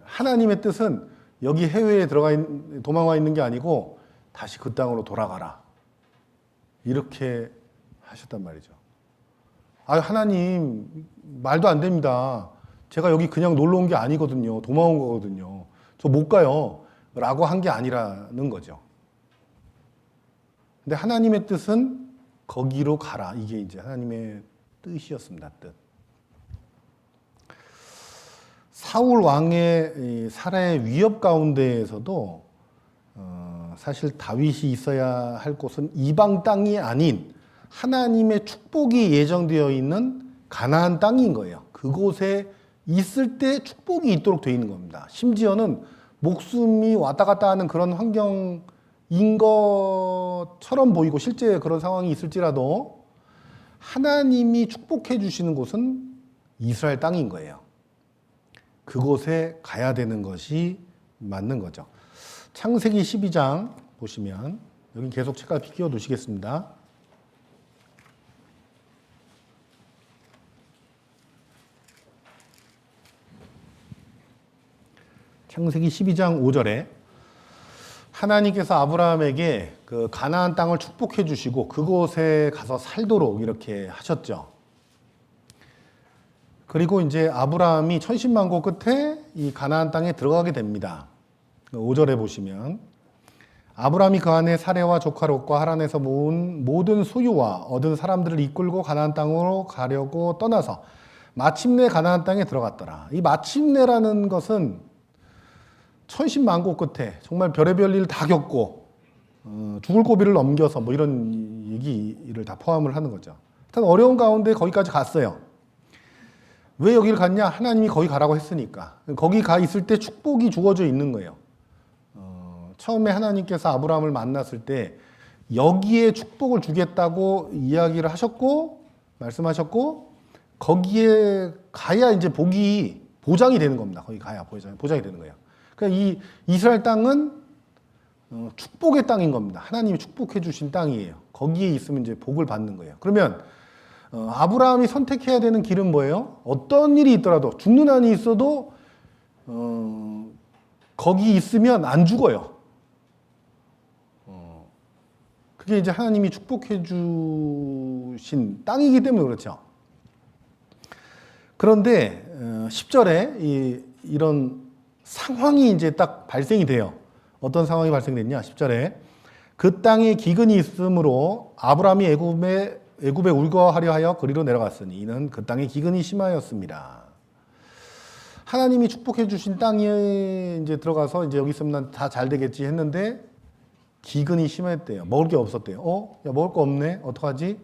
하나님의 뜻은 여기 해외에 도망와 있는 게 아니고 다시 그 땅으로 돌아가라. 이렇게 하셨단 말이죠. 아, 하나님 말도 안 됩니다. 제가 여기 그냥 놀러 온 게 아니거든요. 도망온 거거든요. 저 못 가요. 라고 한 게 아니라는 거죠. 근데 하나님의 뜻은 거기로 가라. 이게 이제 하나님의 뜻이었습니다. 뜻. 사울 왕의 살해의 위협 가운데에서도 사실 다윗이 있어야 할 곳은 이방 땅이 아닌 하나님의 축복이 예정되어 있는 가나안 땅인 거예요. 그곳에 있을 때 축복이 있도록 되어 있는 겁니다. 심지어는 목숨이 왔다 갔다 하는 그런 환경인 것처럼 보이고 실제 그런 상황이 있을지라도 하나님이 축복해 주시는 곳은 이스라엘 땅인 거예요. 그곳에 가야 되는 것이 맞는 거죠. 창세기 12장 보시면 여기 계속 책갈피 끼워 두시겠습니다. 창세기 12장 5절에 하나님께서 아브라함에게 그 가나안 땅을 축복해 주시고 그곳에 가서 살도록 이렇게 하셨죠. 그리고 이제 아브라함이 천신만고 끝에 이 가나안 땅에 들어가게 됩니다. 5절에 보시면 아브라함이 그 안에 사레와 조카 롯과 하란에서 모은 모든 소유와 얻은 사람들을 이끌고 가나안 땅으로 가려고 떠나서 마침내 가나안 땅에 들어갔더라. 이 마침내라는 것은 천신만고 끝에 정말 별의별 일 다 겪고 죽을 고비를 넘겨서 뭐 이런 얘기를 다 포함을 하는 거죠. 일단 어려운 가운데 거기까지 갔어요. 왜 여기를 갔냐? 하나님이 거기 가라고 했으니까. 거기 가 있을 때 축복이 주어져 있는 거예요. 처음에 하나님께서 아브라함을 만났을 때 여기에 축복을 주겠다고 이야기를 하셨고 말씀하셨고 거기에 가야 이제 복이 보장이 되는 겁니다. 거기 가야 보장이 되는 거예요. 그러니까 이 이스라엘 땅은 축복의 땅인 겁니다. 하나님이 축복해 주신 땅이에요. 거기에 있으면 이제 복을 받는 거예요. 그러면 아브라함이 선택해야 되는 길은 뭐예요? 어떤 일이 있더라도 죽는 한이 있어도 거기 있으면 안 죽어요. 그게 이제 하나님이 축복해 주신 땅이기 때문에 그렇죠. 그런데 10절에 이런 상황이 이제 딱 발생이 돼요. 어떤 상황이 발생됐냐? 10절에 그 땅에 기근이 있으므로 아브라함이 애굽에 울거하려 하여 그리로 내려갔으니 이는 그 땅에 기근이 심하였습니다. 하나님이 축복해 주신 땅에 이제 들어가서 이제 여기 있으면 다 잘 되겠지 했는데 기근이 심했대요. 먹을 게 없었대요. 야, 먹을 거 없네. 어떡하지?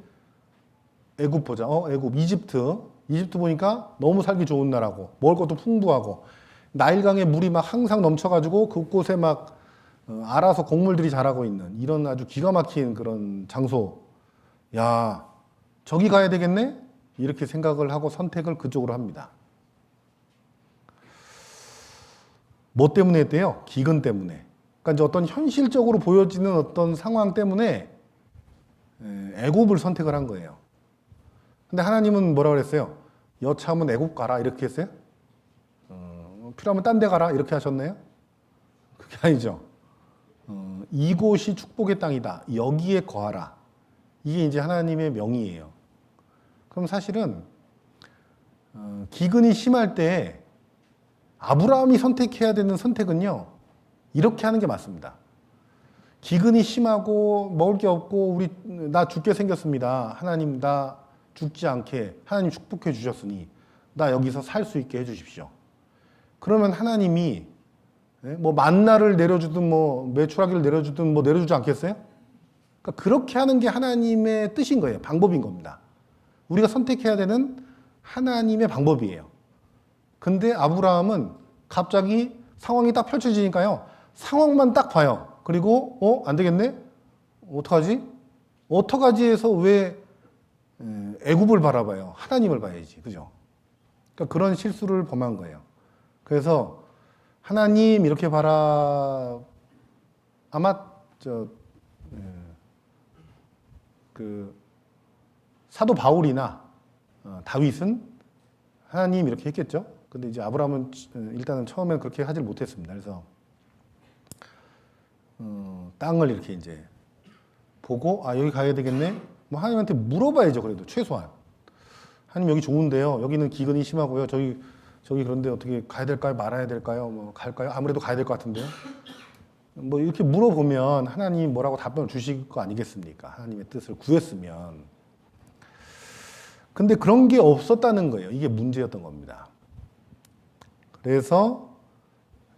애굽 보자. 애굽, 이집트 보니까 너무 살기 좋은 나라고 먹을 것도 풍부하고 나일강에 물이 막 항상 넘쳐가지고 그곳에 막 알아서 곡물들이 자라고 있는 이런 아주 기가 막힌 그런 장소. 야, 저기 가야 되겠네? 이렇게 생각을 하고 선택을 그쪽으로 합니다. 뭐 때문에 했대요? 기근 때문에. 그러니까 이제 어떤 현실적으로 보여지는 어떤 상황 때문에 애굽을 선택을 한 거예요. 근데 하나님은 뭐라 그랬어요? 여차하면 애굽 가라 이렇게 했어요? 필요하면 딴 데 가라 이렇게 하셨나요? 그게 아니죠. 이곳이 축복의 땅이다. 여기에 거하라. 이게 이제 하나님의 명의예요. 그럼 사실은 기근이 심할 때 아브라함이 선택해야 되는 선택은요. 이렇게 하는 게 맞습니다. 기근이 심하고 먹을 게 없고 나 죽게 생겼습니다. 하나님 나 죽지 않게 하나님 축복해 주셨으니 나 여기서 살 수 있게 해 주십시오. 그러면 하나님이 뭐 만나를 내려주든 뭐 메추라기를 내려주든 뭐 내려주지 않겠어요? 그러니까 그렇게 하는 게 하나님의 뜻인 거예요. 방법인 겁니다. 우리가 선택해야 되는 하나님의 방법이에요. 근데 아브라함은 갑자기 상황이 딱 펼쳐지니까요. 상황만 딱 봐요. 그리고 안 되겠네? 어떡하지? 어떡하지 해서 왜 애굽을 바라봐요? 하나님을 봐야지. 그죠? 그러니까 그런 실수를 범한 거예요. 그래서 하나님 이렇게 아마 그 사도 바울이나 다윗은 하나님 이렇게 했겠죠. 근데 이제 아브라함은 일단은 처음엔 그렇게 하질 못했습니다. 그래서 땅을 이렇게 이제 보고 여기 가야 되겠네. 뭐 하나님한테 물어봐야죠. 그래도 최소한 하나님 여기 좋은데요. 여기는 기근이 심하고요. 저기 그런데 어떻게 가야 될까요? 말아야 될까요? 뭐 갈까요? 아무래도 가야 될 것 같은데요. 뭐 이렇게 물어보면 하나님이 뭐라고 답변을 주실 거 아니겠습니까? 하나님의 뜻을 구했으면. 근데 그런 게 없었다는 거예요. 이게 문제였던 겁니다. 그래서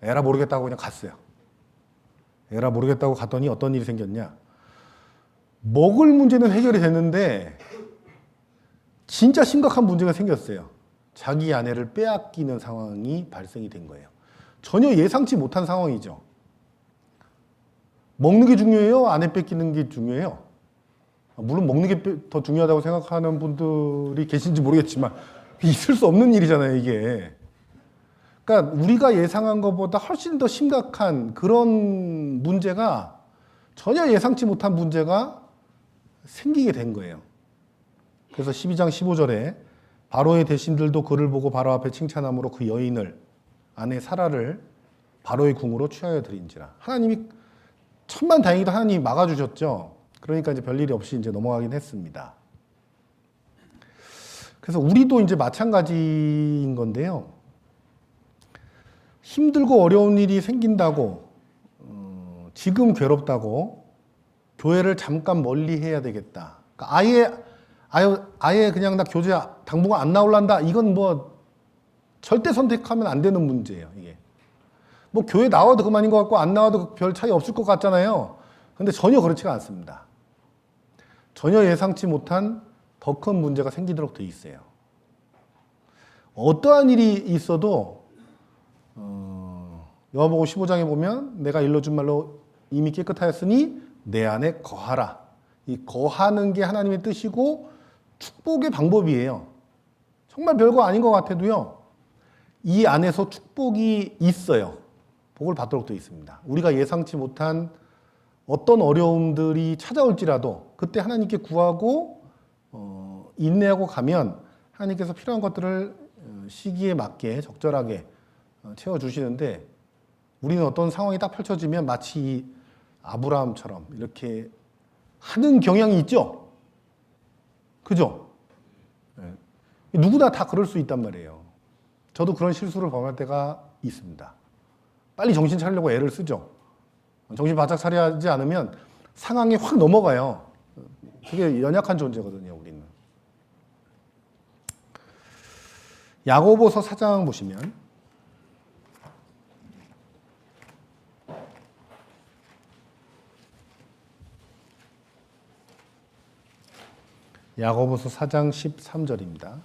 에라 모르겠다고 그냥 갔어요. 에라 모르겠다고 갔더니 어떤 일이 생겼냐? 먹을 문제는 해결이 됐는데 진짜 심각한 문제가 생겼어요. 자기 아내를 빼앗기는 상황이 발생이 된 거예요. 전혀 예상치 못한 상황이죠. 먹는 게 중요해요? 아내 뺏기는 게 중요해요? 물론 먹는 게 더 중요하다고 생각하는 분들이 계신지 모르겠지만 있을 수 없는 일이잖아요, 이게. 그러니까 우리가 예상한 것보다 훨씬 더 심각한 그런 문제가 전혀 예상치 못한 문제가 생기게 된 거예요. 그래서 12장 15절에 바로의 대신들도 그를 보고 바로 앞에 칭찬함으로 그 여인을 아내 사라를 바로의 궁으로 취하여 드린지라. 하나님이 천만다행히도 하나님이 막아주셨죠. 그러니까 이제 별일이 없이 이제 넘어가긴 했습니다. 그래서 우리도 이제 마찬가지인 건데요. 힘들고 어려운 일이 생긴다고 지금 괴롭다고 교회를 잠깐 멀리 해야 되겠다. 그러니까 아예 그냥 나 교제 당분간 안 나올란다. 이건 뭐 절대 선택하면 안 되는 문제예요. 이게 뭐 교회 나와도 그만인 것 같고 안 나와도 별 차이 없을 것 같잖아요. 근데 전혀 그렇지가 않습니다. 전혀 예상치 못한 더 큰 문제가 생기도록 돼 있어요. 어떠한 일이 있어도 요한복음 15장에 보면 내가 일러준 말로 이미 깨끗하였으니 내 안에 거하라. 이 거하는 게 하나님의 뜻이고 축복의 방법이에요. 정말 별거 아닌 것 같아도요. 이 안에서 축복이 있어요. 복을 받도록 되어 있습니다. 우리가 예상치 못한 어떤 어려움들이 찾아올지라도 그때 하나님께 구하고 인내하고 가면 하나님께서 필요한 것들을 시기에 맞게 적절하게 채워주시는데 우리는 어떤 상황이 딱 펼쳐지면 마치 이 아브라함처럼 이렇게 하는 경향이 있죠? 그죠? 누구나 다 그럴 수 있단 말이에요. 저도 그런 실수를 범할 때가 있습니다. 빨리 정신 차리려고 애를 쓰죠. 정신 바짝 차려야지 않으면 상황이 확 넘어가요. 되게 연약한 존재거든요, 우리는. 야고보서 4장 보시면 야고보서 4장 13절입니다.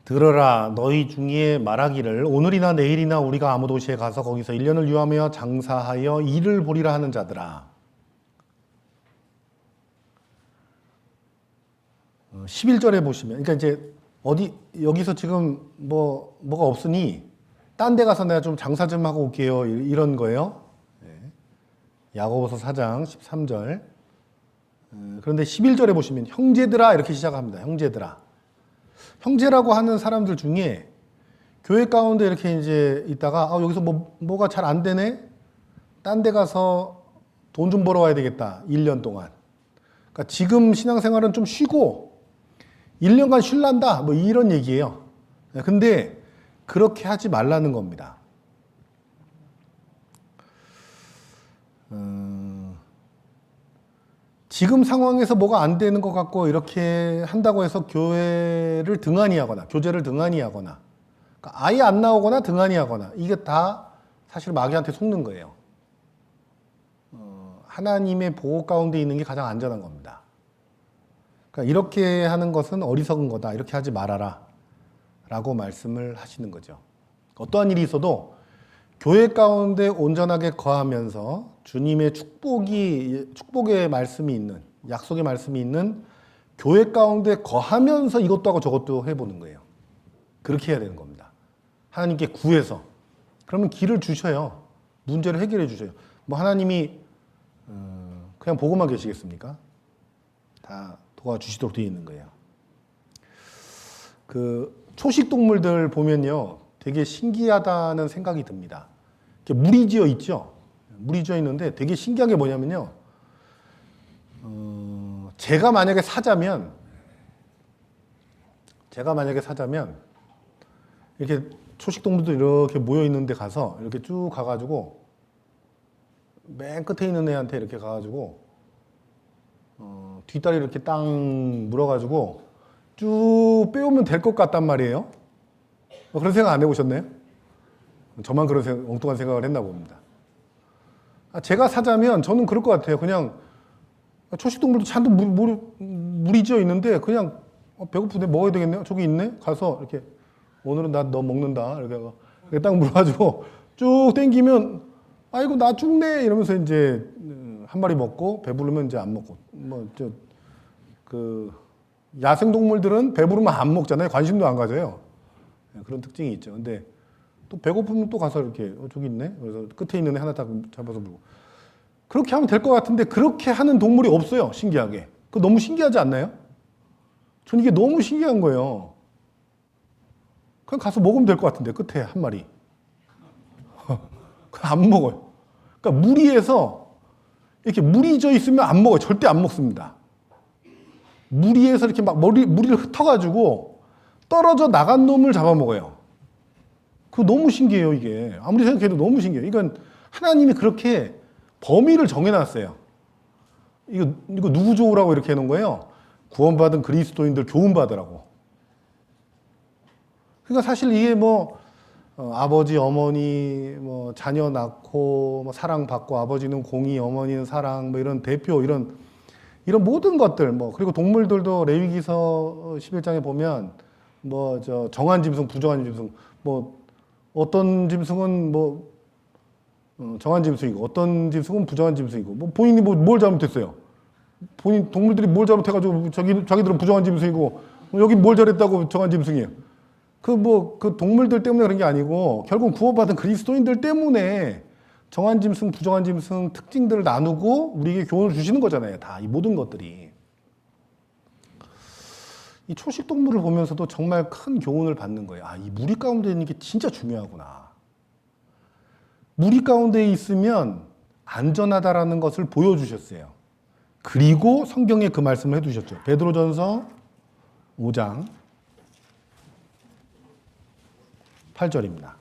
들어라 너희 중에 말하기를 오늘이나 내일이나 우리가 아무 도시에 가서 거기서 1년을 유하며 장사하여 일을 보리라 하는 자들아. 11절에 보시면 그러니까 이제 어디 여기서 지금 뭐가 없으니 딴 데 가서 내가 좀 장사 좀 하고 올게요. 이런 거예요. 야고보서 4장 13절. 그런데 11절에 보시면 형제들아 이렇게 시작합니다. 형제들아. 형제라고 하는 사람들 중에 교회 가운데 이렇게 이제 있다가 여기서 뭐가 잘 안 되네? 딴 데 가서 돈 좀 벌어 와야 되겠다. 1년 동안. 그러니까 지금 신앙생활은 좀 쉬고 1년간 쉴란다. 뭐 이런 얘기예요. 근데 그렇게 하지 말라는 겁니다. 지금 상황에서 뭐가 안 되는 것 같고 이렇게 한다고 해서 교회를 등한히 하거나 교제를 등한히 하거나 그러니까 아예 안 나오거나 등한히 하거나 이게 다 사실 마귀한테 속는 거예요. 하나님의 보호 가운데 있는 게 가장 안전한 겁니다. 그러니까 이렇게 하는 것은 어리석은 거다. 이렇게 하지 말아라 라고 말씀을 하시는 거죠. 어떠한 일이 있어도 교회 가운데 온전하게 거하면서 주님의 축복의 말씀이 있는, 약속의 말씀이 있는 교회 가운데 거하면서 이것도 하고 저것도 해보는 거예요. 그렇게 해야 되는 겁니다. 하나님께 구해서. 그러면 길을 주셔요. 문제를 해결해 주셔요. 뭐 하나님이 그냥 보고만 계시겠습니까? 다 도와주시도록 되어 있는 거예요. 그 초식 동물들 보면요. 되게 신기하다는 생각이 듭니다. 이렇게 물이 지어 있죠? 물이 지어 있는데 되게 신기한 게 뭐냐면요. 제가 만약에 사자면 이렇게 초식 동물들 이렇게 모여 있는 데 가서 이렇게 쭉 가가지고 맨 끝에 있는 애한테 이렇게 가가지고 뒷다리 이렇게 땅 물어가지고 쭉 빼오면 될 것 같단 말이에요. 그런 생각 안 해보셨나요? 저만 그런 엉뚱한 생각을 했나 봅니다. 제가 사자면 저는 그럴 것 같아요. 그냥 초식동물도 잔뜩 물이 지어 있는데 그냥 배고픈데 먹어야 되겠네요. 저기 있네. 가서 이렇게 오늘은 나 너 먹는다. 이렇게 딱 물어가지고 쭉 땡기면 아이고 나 죽네 이러면서 이제 한 마리 먹고 배부르면 이제 안 먹고 야생 동물들은 배부르면 안 먹잖아요. 관심도 안 가져요. 그런 특징이 있죠. 근데 또 배고프면 또 가서 이렇게 저기 있네. 그래서 끝에 있는 애 하나 딱 잡아서 물고 그렇게 하면 될 것 같은데 그렇게 하는 동물이 없어요. 신기하게. 그거 너무 신기하지 않나요? 전 이게 너무 신기한 거예요. 그냥 가서 먹으면 될 것 같은데 끝에 한 마리. 안 먹어요. 그러니까 무리해서 이렇게 물이 져 있으면 안 먹어요. 절대 안 먹습니다. 무리해서 이렇게 막 무리를 흩어가지고 떨어져 나간 놈을 잡아먹어요. 그거 너무 신기해요, 이게. 아무리 생각해도 너무 신기해요. 그러니까 하나님이 그렇게 범위를 정해놨어요. 이거 누구 좋으라고 이렇게 해놓은 거예요? 구원받은 그리스도인들 교훈받으라고. 그러니까 사실 이게 뭐, 아버지, 어머니, 뭐, 자녀 낳고, 뭐, 사랑받고, 아버지는 공의, 어머니는 사랑, 뭐, 이런 대표, 이런 모든 것들, 뭐, 그리고 동물들도 레위기서 11장에 보면, 뭐, 정한 짐승, 부정한 짐승, 뭐, 어떤 짐승은 뭐, 정한 짐승이고, 어떤 짐승은 부정한 짐승이고, 뭐, 본인이 뭘 잘못했어요? 동물들이 뭘 잘못해가지고, 자기들은 부정한 짐승이고, 여기 뭘 잘했다고 정한 짐승이에요? 그 동물들 때문에 그런 게 아니고, 결국 구원받은 그리스도인들 때문에 정한 짐승, 부정한 짐승 특징들을 나누고 우리에게 교훈을 주시는 거잖아요. 다, 이 모든 것들이. 이 초식 동물을 보면서도 정말 큰 교훈을 받는 거예요. 아, 이 무리 가운데 있는 게 진짜 중요하구나. 무리 가운데 있으면 안전하다라는 것을 보여주셨어요. 그리고 성경에 그 말씀을 해두셨죠. 베드로전서 5장 8절입니다.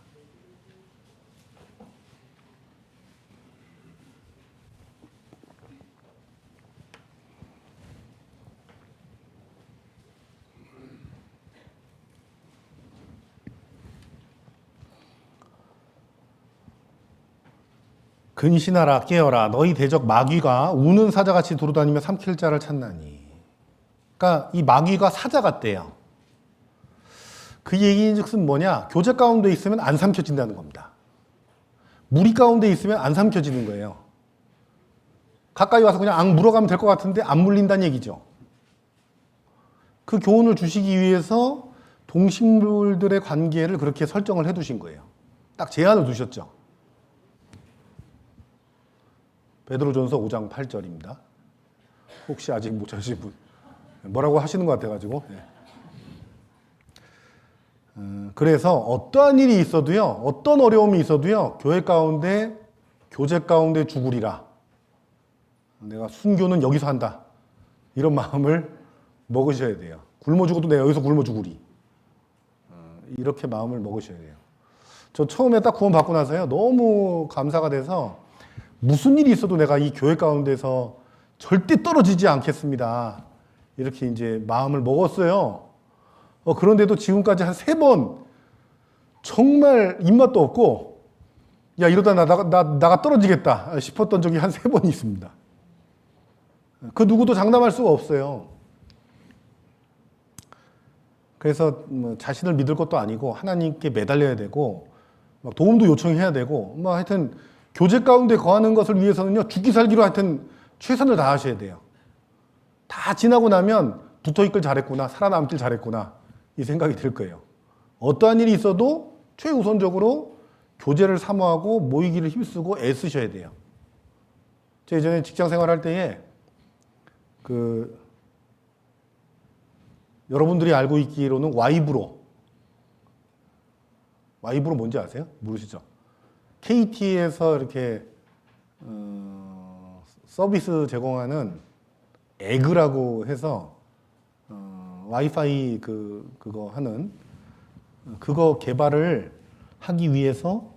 근신하라 깨어라 너희 대적 마귀가 우는 사자같이 돌아다니며 삼킬 자를 찾나니. 그러니까 이 마귀가 사자 같대요. 그 얘기인즉슨 뭐냐? 교제 가운데 있으면 안 삼켜진다는 겁니다. 무리 가운데 있으면 안 삼켜지는 거예요. 가까이 와서 그냥 앙 물어가면 될 것 같은데 안 물린다는 얘기죠. 그 교훈을 주시기 위해서 동식물들의 관계를 그렇게 설정을 해두신 거예요. 딱 제한을 두셨죠. 베드로전서 5장 8절입니다. 혹시 아직 못 찾으신 분 뭐라고 하시는 것 같아가지고. 그래서 어떠한 일이 있어도요, 어떤 어려움이 있어도요, 교회 가운데, 교제 가운데 죽으리라. 내가 순교는 여기서 한다. 이런 마음을 먹으셔야 돼요. 굶어 죽어도 내가 여기서 굶어 죽으리. 이렇게 마음을 먹으셔야 돼요. 저 처음에 딱 구원 받고 나서요, 너무 감사가 돼서 무슨 일이 있어도 내가 이 교회 가운데서 절대 떨어지지 않겠습니다. 이렇게 이제 마음을 먹었어요. 그런데도 지금까지 한 3번 정말 입맛도 없고, 야, 이러다 나가 떨어지겠다 싶었던 적이 한 3번 있습니다. 그 누구도 장담할 수가 없어요. 그래서 뭐 자신을 믿을 것도 아니고 하나님께 매달려야 되고 막 도움도 요청해야 되고 뭐 하여튼 교제 가운데 거하는 것을 위해서는요, 죽기 살기로 하여튼 최선을 다하셔야 돼요. 다 지나고 나면 붙어있길 잘했구나, 살아남길 잘했구나 이 생각이 들 거예요. 어떠한 일이 있어도 최우선적으로 교제를 사모하고 모이기를 힘쓰고 애쓰셔야 돼요. 제가 예전에 직장 생활할 때에 여러분들이 알고 있기로는 와이브로 뭔지 아세요? 모르시죠? KT에서 이렇게 서비스 제공하는 에그라고 해서 와이파이 그거 하는 그거 개발을 하기 위해서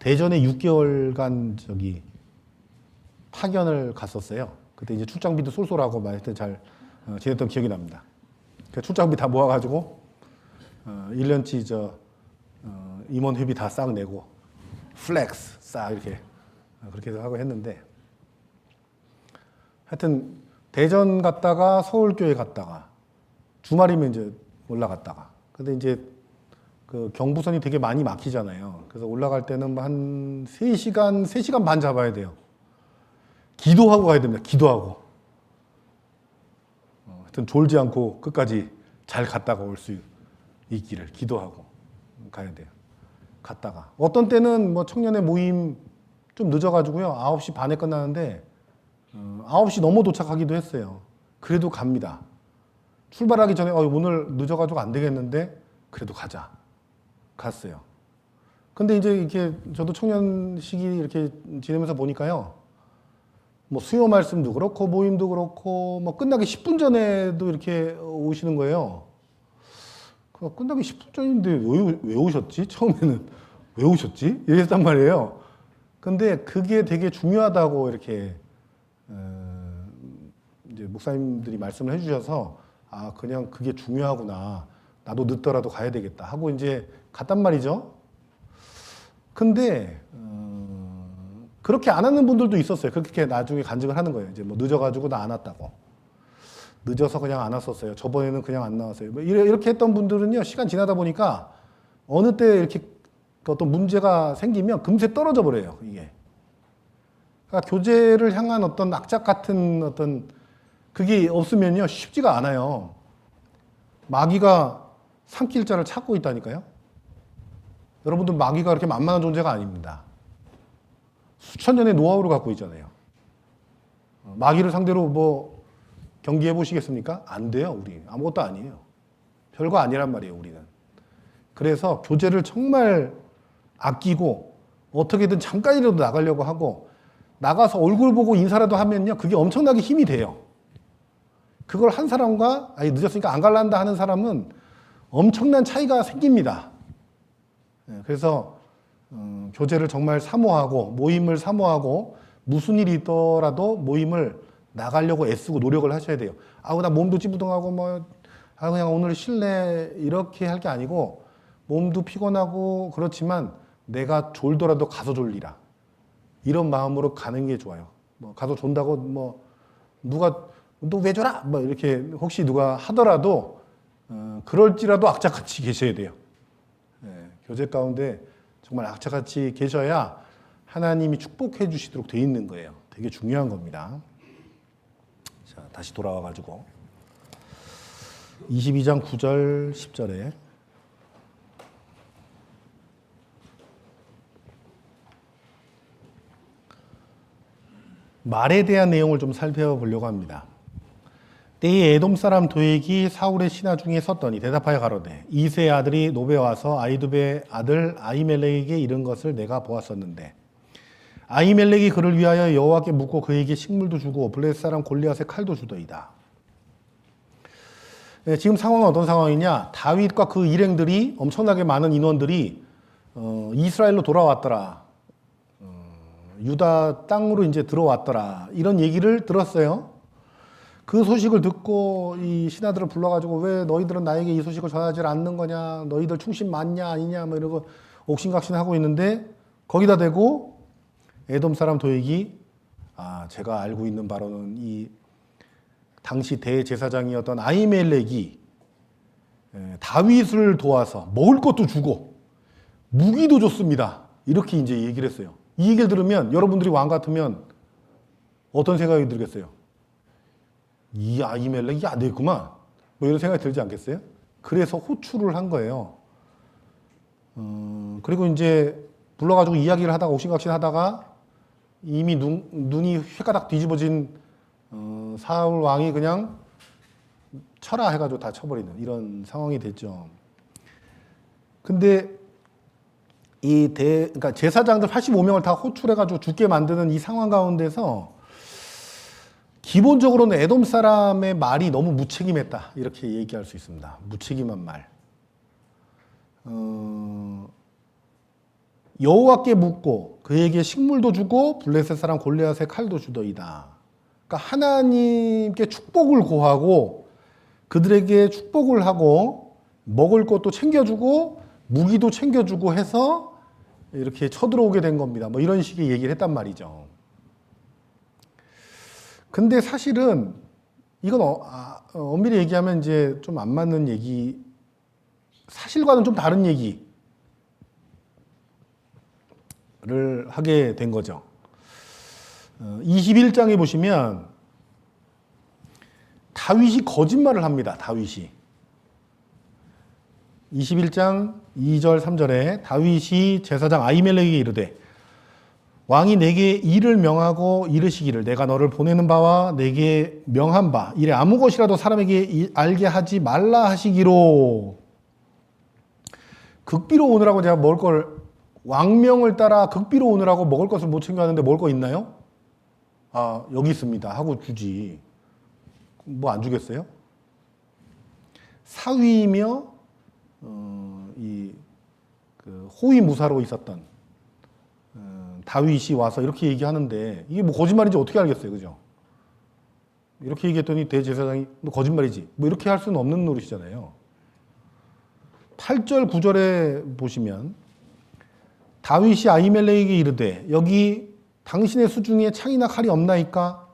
대전에 6개월간 파견을 갔었어요. 그때 이제 출장비도 쏠쏠하고 막 하여튼 잘 지냈던 기억이 납니다. 출장비 다 모아가지고 1년치 임원회비 다 싹 내고 플렉스 싹 이렇게 그렇게 하고 했는데, 하여튼 대전 갔다가 서울교회 갔다가 주말이면 이제 올라갔다가, 근데 이제 그 경부선이 되게 많이 막히잖아요. 그래서 올라갈 때는 한 3시간 반 잡아야 돼요. 기도하고 가야 됩니다. 기도하고. 하여튼 졸지 않고 끝까지 잘 갔다가 올 수 있기를 기도하고 가야 돼요. 갔다가. 어떤 때는 뭐 청년의 모임 좀 늦어가지고요. 9시 반에 끝나는데 9시 넘어 도착하기도 했어요. 그래도 갑니다. 출발하기 전에 오늘 늦어가지고 안 되겠는데 그래도 가자. 갔어요. 근데 이제 이렇게 저도 청년 시기 이렇게 지내면서 보니까요. 뭐 수요 말씀도 그렇고 모임도 그렇고 뭐 끝나기 10분 전에도 이렇게 오시는 거예요. 끝나기 10분 전인데 왜 오셨지? 처음에는 왜 오셨지? 이랬단 말이에요. 근데 그게 되게 중요하다고 이렇게 이제 목사님들이 말씀을 해주셔서 아 그냥 그게 중요하구나. 나도 늦더라도 가야 되겠다 하고 이제 갔단 말이죠. 근데 그렇게 안 하는 분들도 있었어요. 그렇게 나중에 간증을 하는 거예요. 이제 뭐 늦어가지고 나 안 왔다고. 늦어서 그냥 안 왔었어요. 저번에는 그냥 안 나왔어요. 뭐 이렇게 했던 분들은요, 시간 지나다 보니까 어느 때 이렇게 어떤 문제가 생기면 금세 떨어져 버려요, 이게. 그러니까 교제를 향한 어떤 악착 같은 어떤 그게 없으면요, 쉽지가 않아요. 마귀가 산길자를 찾고 있다니까요. 여러분들 마귀가 그렇게 만만한 존재가 아닙니다. 수천 년의 노하우를 갖고 있잖아요. 마귀를 상대로 뭐 경기해 보시겠습니까? 안 돼요, 우리. 아무것도 아니에요. 별거 아니란 말이에요, 우리는. 그래서 교제를 정말 아끼고 어떻게든 잠깐이라도 나가려고 하고 나가서 얼굴 보고 인사라도 하면요, 그게 엄청나게 힘이 돼요. 그걸 한 사람과 아니 늦었으니까 안 갈란다 하는 사람은 엄청난 차이가 생깁니다. 그래서 교제를 정말 사모하고 모임을 사모하고 무슨 일이 있더라도 모임을 나가려고 애쓰고 노력을 하셔야 돼요. 아우 나 몸도 찌부둥하고 뭐 그냥 오늘 쉴래 이렇게 할 게 아니고 몸도 피곤하고 그렇지만 내가 졸더라도 가서 졸리라 이런 마음으로 가는 게 좋아요. 뭐 가서 존다고 뭐 누가 너 왜 졸아 뭐 이렇게 혹시 누가 하더라도 그럴지라도 악착같이 계셔야 돼요. 교제 가운데 정말 악착같이 계셔야 하나님이 축복해 주시도록 돼 있는 거예요. 되게 중요한 겁니다. 자, 다시 돌아와가지고 22장 9절 10절에 말에 대한 내용을 좀 살펴보려고 합니다. 때에 에돔 사람 도액이 사울의 신하 중에 섰더니 대답하여 가로되 이새의 아들이 노베 와서 아히두베의 아들 아히멜렉에게 이른 것을 내가 보았었는데 아히멜렉이 그를 위하여 여호와께 묻고 그에게 식물도 주고 블레셋 사람 골리앗의 칼도 주더이다. 네, 지금 상황은 어떤 상황이냐? 다윗과 그 일행들이 엄청나게 많은 인원들이 이스라엘로 돌아왔더라. 유다 땅으로 이제 들어왔더라. 이런 얘기를 들었어요. 그 소식을 듣고 이 신하들을 불러가지고 왜 너희들은 나에게 이 소식을 전하지 않는 거냐? 너희들 충신 맞냐 아니냐? 뭐 이러고 옥신각신하고 있는데 거기다 대고 에돔 사람 도액이 제가 알고 있는 바로는 이 당시 대제사장이었던 아히멜렉이 다윗을 도와서 먹을 것도 주고 무기도 줬습니다. 이렇게 이제 얘기를 했어요. 이 얘기를 들으면 여러분들이 왕 같으면 어떤 생각이 들겠어요? 이 아히멜렉이 안 되겠구만. 뭐 이런 생각이 들지 않겠어요? 그래서 호출을 한 거예요. 그리고 이제 불러가지고 이야기를 하다가 옥신각신 하다가 이미 눈이 휘가닥 뒤집어진 사울 왕이 그냥 쳐라 해가지고 다 쳐버리는 이런 상황이 됐죠. 근데 그러니까 제사장들 85명을 다 호출해가지고 죽게 만드는 이 상황 가운데서 기본적으로는 에돔 사람의 말이 너무 무책임했다 이렇게 얘기할 수 있습니다. 무책임한 말. 여호와께 묻고 그에게 식물도 주고 블레셋 사람 골리앗의 칼도 주더이다. 그러니까 하나님께 축복을 고하고 그들에게 축복을 하고 먹을 것도 챙겨주고 무기도 챙겨주고 해서 이렇게 쳐들어오게 된 겁니다. 뭐 이런 식의 얘기를 했단 말이죠. 근데 사실은 이건 엄밀히 얘기하면 이제 좀 안 맞는 얘기, 사실과는 좀 다른 얘기를 하게 된 거죠. 21장에 보시면 다윗이 거짓말을 합니다. 다윗이. 21장 2절 3절에 다윗이 제사장 아히멜렉에게 이르되 왕이 내게 일을 명하고 이르시기를 내가 너를 보내는 바와 내게 명한 바 이래 아무 것이라도 사람에게 알게 하지 말라 하시기로. 극비로 오느라고 제가 먹을 걸 왕명을 따라 극비로 오느라고 먹을 것을 못 챙겨왔는데 먹을 거 있나요? 여기 있습니다 하고 주지. 뭐 안 주겠어요? 사위이며 그 호위무사로 있었던 다윗이 와서 이렇게 얘기하는데 이게 뭐 거짓말인지 어떻게 알겠어요, 그죠? 이렇게 얘기했더니 대제사장이 너 거짓말이지, 뭐 이렇게 할 수는 없는 노릇이잖아요. 8절 9절에 보시면 다윗이 아히멜렉에게 이르되 여기 당신의 수중에 창이나 칼이 없나이까?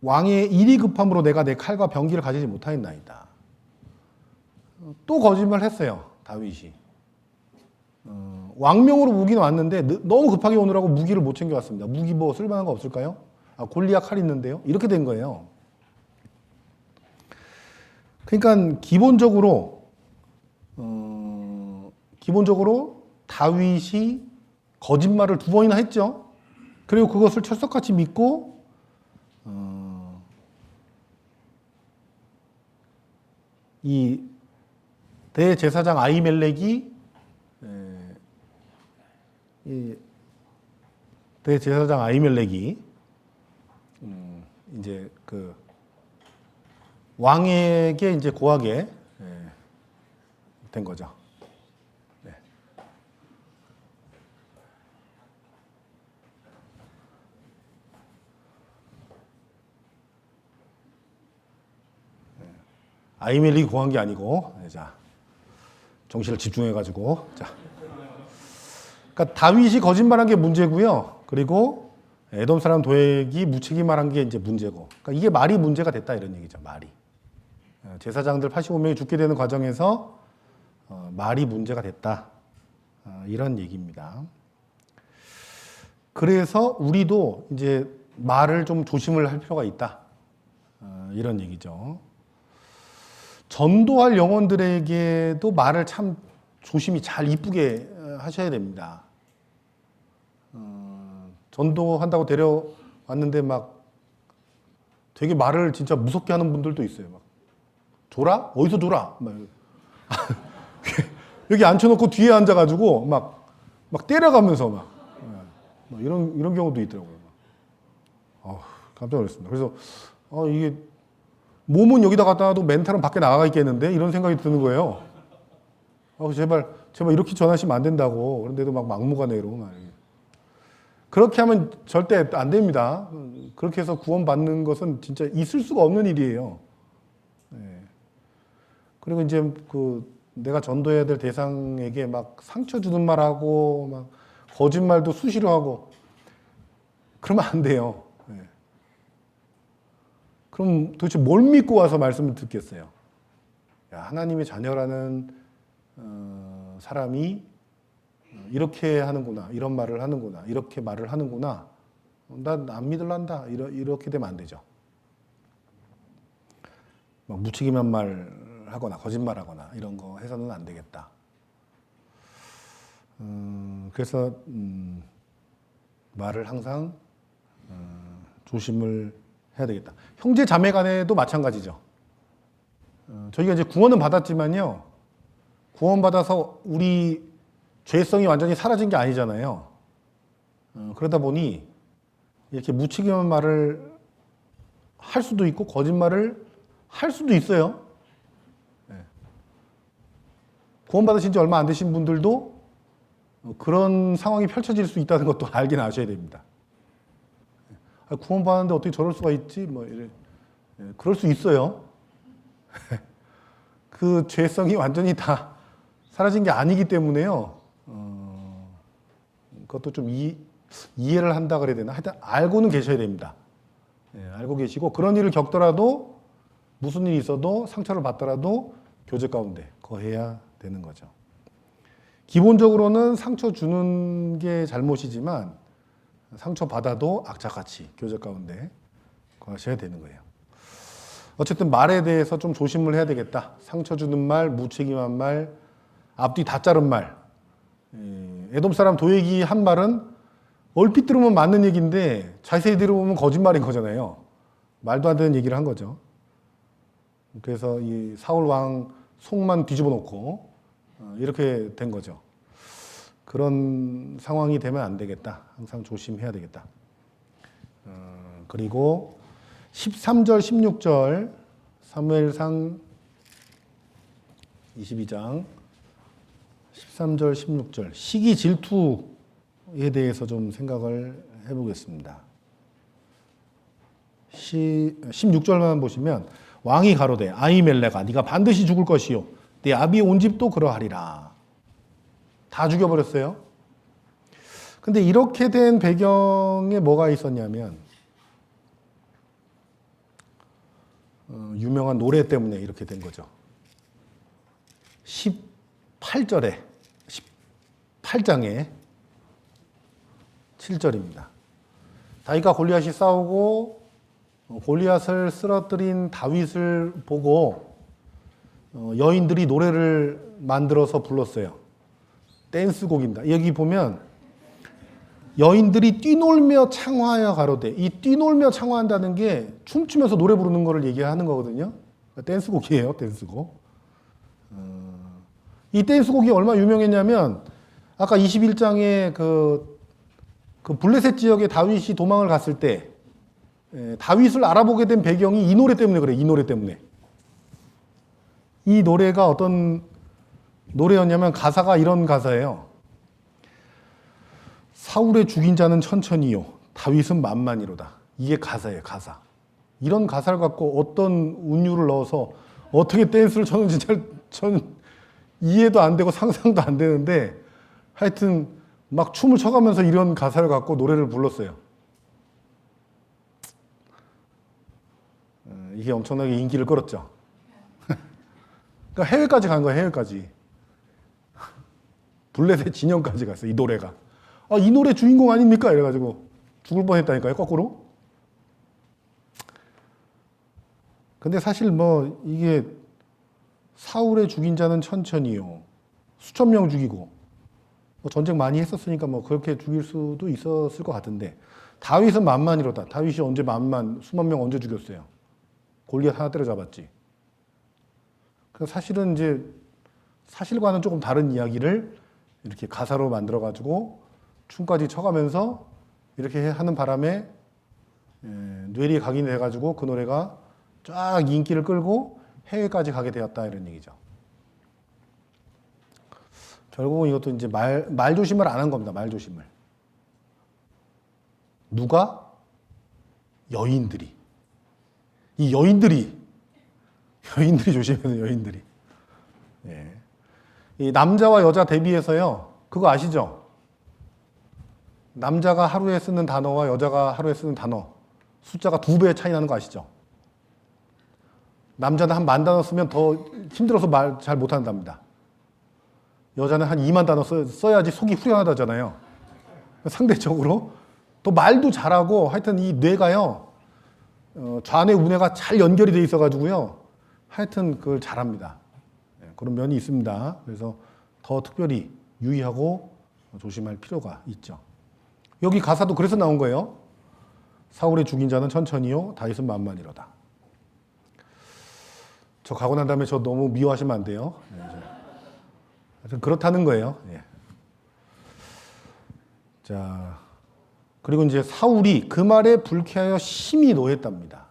왕의 일이 급함으로 내가 내 칼과 병기를 가지지 못하였나이다. 또 거짓말을 했어요, 다윗이. 왕명으로 무기는 왔는데 너무 급하게 오느라고 무기를 못 챙겨왔습니다. 무기 뭐 쓸만한 거 없을까요? 골리앗 칼 있는데요. 이렇게 된 거예요. 그러니까 기본적으로 다윗이 거짓말을 2번이나 했죠. 그리고 그것을 철석같이 믿고 이 대제사장 아히멜렉이 이제 그 왕에게 이제 고하게 된 거죠. 네. 아히멜렉이 고한 게 아니고, 자 정신을 집중해가지고, 자, 그러니까 다윗이 거짓말한 게 문제고요. 그리고 에돔 사람 도액이 무책임말한 게 이제 문제고, 그러니까 이게 말이 문제가 됐다 이런 얘기죠. 말이 제사장들 85명이 죽게 되는 과정에서 말이 문제가 됐다 이런 얘기입니다. 그래서 우리도 이제 말을 좀 조심을 할 필요가 있다 이런 얘기죠. 전도할 영혼들에게도 말을 참 조심히 잘 이쁘게 하셔야 됩니다. 전도한다고 데려왔는데 막 되게 말을 진짜 무섭게 하는 분들도 있어요. 막 졸아? 어디서 졸아? 막 여기 앉혀놓고 뒤에 앉아가지고 막 때려가면서 막 이런 경우도 있더라고요. 깜짝 놀랐습니다. 그래서 이게 몸은 여기다 갖다 놔도 멘탈은 밖에 나가 있겠는데 이런 생각이 드는 거예요. 제발 이렇게 전하시면 안 된다고. 그런데도 막 막무가내로 그렇게 하면 절대 안 됩니다. 그렇게 해서 구원받는 것은 진짜 있을 수가 없는 일이에요. 네. 그리고 이제 내가 전도해야 될 대상에게 막 상처 주는 말하고 막 거짓말도 수시로 하고 그러면 안 돼요. 네. 그럼 도대체 뭘 믿고 와서 말씀을 듣겠어요? 하나님의 자녀라는 사람이 이렇게 하는구나, 이런 말을 하는구나, 이렇게 말을 하는구나, 난 안 믿을란다, 이렇게 되면 안 되죠. 막 무책임한 말 하거나 거짓말하거나 이런 거 해서는 안 되겠다. 그래서 말을 항상 조심을 해야 되겠다. 형제 자매 간에도 마찬가지죠. 저희가 이제 구원은 받았지만요, 구원받아서 우리 죄성이 완전히 사라진 게 아니잖아요. 그러다 보니 이렇게 무책임한 말을 할 수도 있고 거짓말을 할 수도 있어요. 구원받으신 지 얼마 안 되신 분들도 그런 상황이 펼쳐질 수 있다는 것도 알긴 아셔야 됩니다. 구원받았는데 어떻게 저럴 수가 있지? 그럴 수 있어요. 그 죄성이 완전히 다 사라진 게 아니기 때문에요. 그것도 좀 이해를 한다 그래야 되나? 하여튼 알고는 계셔야 됩니다. 알고 계시고 그런 일을 겪더라도 무슨 일이 있어도 상처를 받더라도 교제 가운데 거해야 되는 거죠. 기본적으로는 상처 주는 게 잘못이지만 상처 받아도 악착같이 교제 가운데 거하셔야 되는 거예요. 어쨌든 말에 대해서 좀 조심을 해야 되겠다. 상처 주는 말, 무책임한 말, 앞뒤 다 자른 말. 에돔 사람 도액이 한 말은 얼핏 들으면 맞는 얘기인데 자세히 들어보면 거짓말인 거잖아요. 말도 안 되는 얘기를 한 거죠. 그래서 이 사울 왕 속만 뒤집어 놓고 이렇게 된 거죠. 그런 상황이 되면 안 되겠다. 항상 조심해야 되겠다. 그리고 13절, 16절 사무엘상 22장 13절, 16절 시기 질투에 대해서 좀 생각을 해보겠습니다. 16절만 보시면 왕이 가로되 아히멜렉아 네가 반드시 죽을 것이요 네 아비의 온 집도 그러하리라. 다 죽여버렸어요. 근데 이렇게 된 배경에 뭐가 있었냐면 유명한 노래 때문에 이렇게 된 거죠. 18절에 18장에 7절입니다. 다윗과 골리앗이 싸우고 골리앗을 쓰러뜨린 다윗을 보고 여인들이 노래를 만들어서 불렀어요. 댄스곡입니다. 여기 보면 여인들이 뛰놀며 창화하여 가로되 이 뛰놀며 창화한다는 게 춤추면서 노래 부르는 거를 얘기하는 거거든요. 댄스곡이에요. 댄스곡. 이 댄스곡이 얼마나 유명했냐면 아까 21장에 그 블레셋 지역에 다윗이 도망을 갔을 때 다윗을 알아보게 된 배경이 이 노래 때문에 그래요. 이 노래 때문에. 이 노래가 어떤 노래였냐면 가사가 이런 가사예요. 사울의 죽인 자는 천천히요 다윗은 만만이로다. 이게 가사예요. 가사. 이런 가사를 갖고 어떤 운율을 넣어서 어떻게 댄스를 췄는지 저는 이해도 안 되고 상상도 안 되는데 하여튼 막 춤을 춰가면서 이런 가사를 갖고 노래를 불렀어요. 이게 엄청나게 인기를 끌었죠. 그러니까 해외까지 간 거예요. 해외까지. 블레셋 진영까지 갔어요. 이 노래가. 아, 이 노래 주인공 아닙니까? 이래가지고 죽을 뻔했다니까요. 거꾸로. 근데 사실 뭐 이게 사울의 죽인 자는 천천히요. 수천 명 죽이고 뭐 전쟁 많이 했었으니까 뭐 그렇게 죽일 수도 있었을 것 같은데 다윗은 만만이로다. 다윗이 언제 수만 명 언제 죽였어요? 골리앗 하나 때려잡았지. 그래서 사실은 이제 사실과는 조금 다른 이야기를 이렇게 가사로 만들어가지고 춤까지 춰가면서 이렇게 하는 바람에 뇌리에 각인이 돼가지고 그 노래가 쫙 인기를 끌고 해외까지 가게 되었다 이런 얘기죠. 결국은 이것도 이제 말 조심을 안 한 겁니다. 말 조심을. 누가? 여인들이. 이 여인들이 조심해야 돼요. 여인들이. 예. 이 남자와 여자 대비해서요. 그거 아시죠? 남자가 하루에 쓰는 단어와 여자가 하루에 쓰는 단어 숫자가 2배 차이 나는 거 아시죠? 남자는 한 10,000단어 쓰면 더 힘들어서 말 잘 못한답니다. 여자는 한 20,000단어 써야지 속이 후련하다잖아요. 상대적으로 또 말도 잘하고 하여튼 이 뇌가요 좌뇌 우뇌가 잘 연결이 돼 있어가지고요 하여튼 그걸 잘합니다. 그런 면이 있습니다. 그래서 더 특별히 유의하고 조심할 필요가 있죠. 여기 가사도 그래서 나온 거예요. 사울의 죽인 자는 천천히요 다윗은 만만이로다. 저 가고 난 다음에 저 너무 미워하시면 안 돼요. 하여튼 그렇다는 거예요. 예. 자, 그리고 이제 사울이 그 말에 불쾌하여 심히 노했답니다.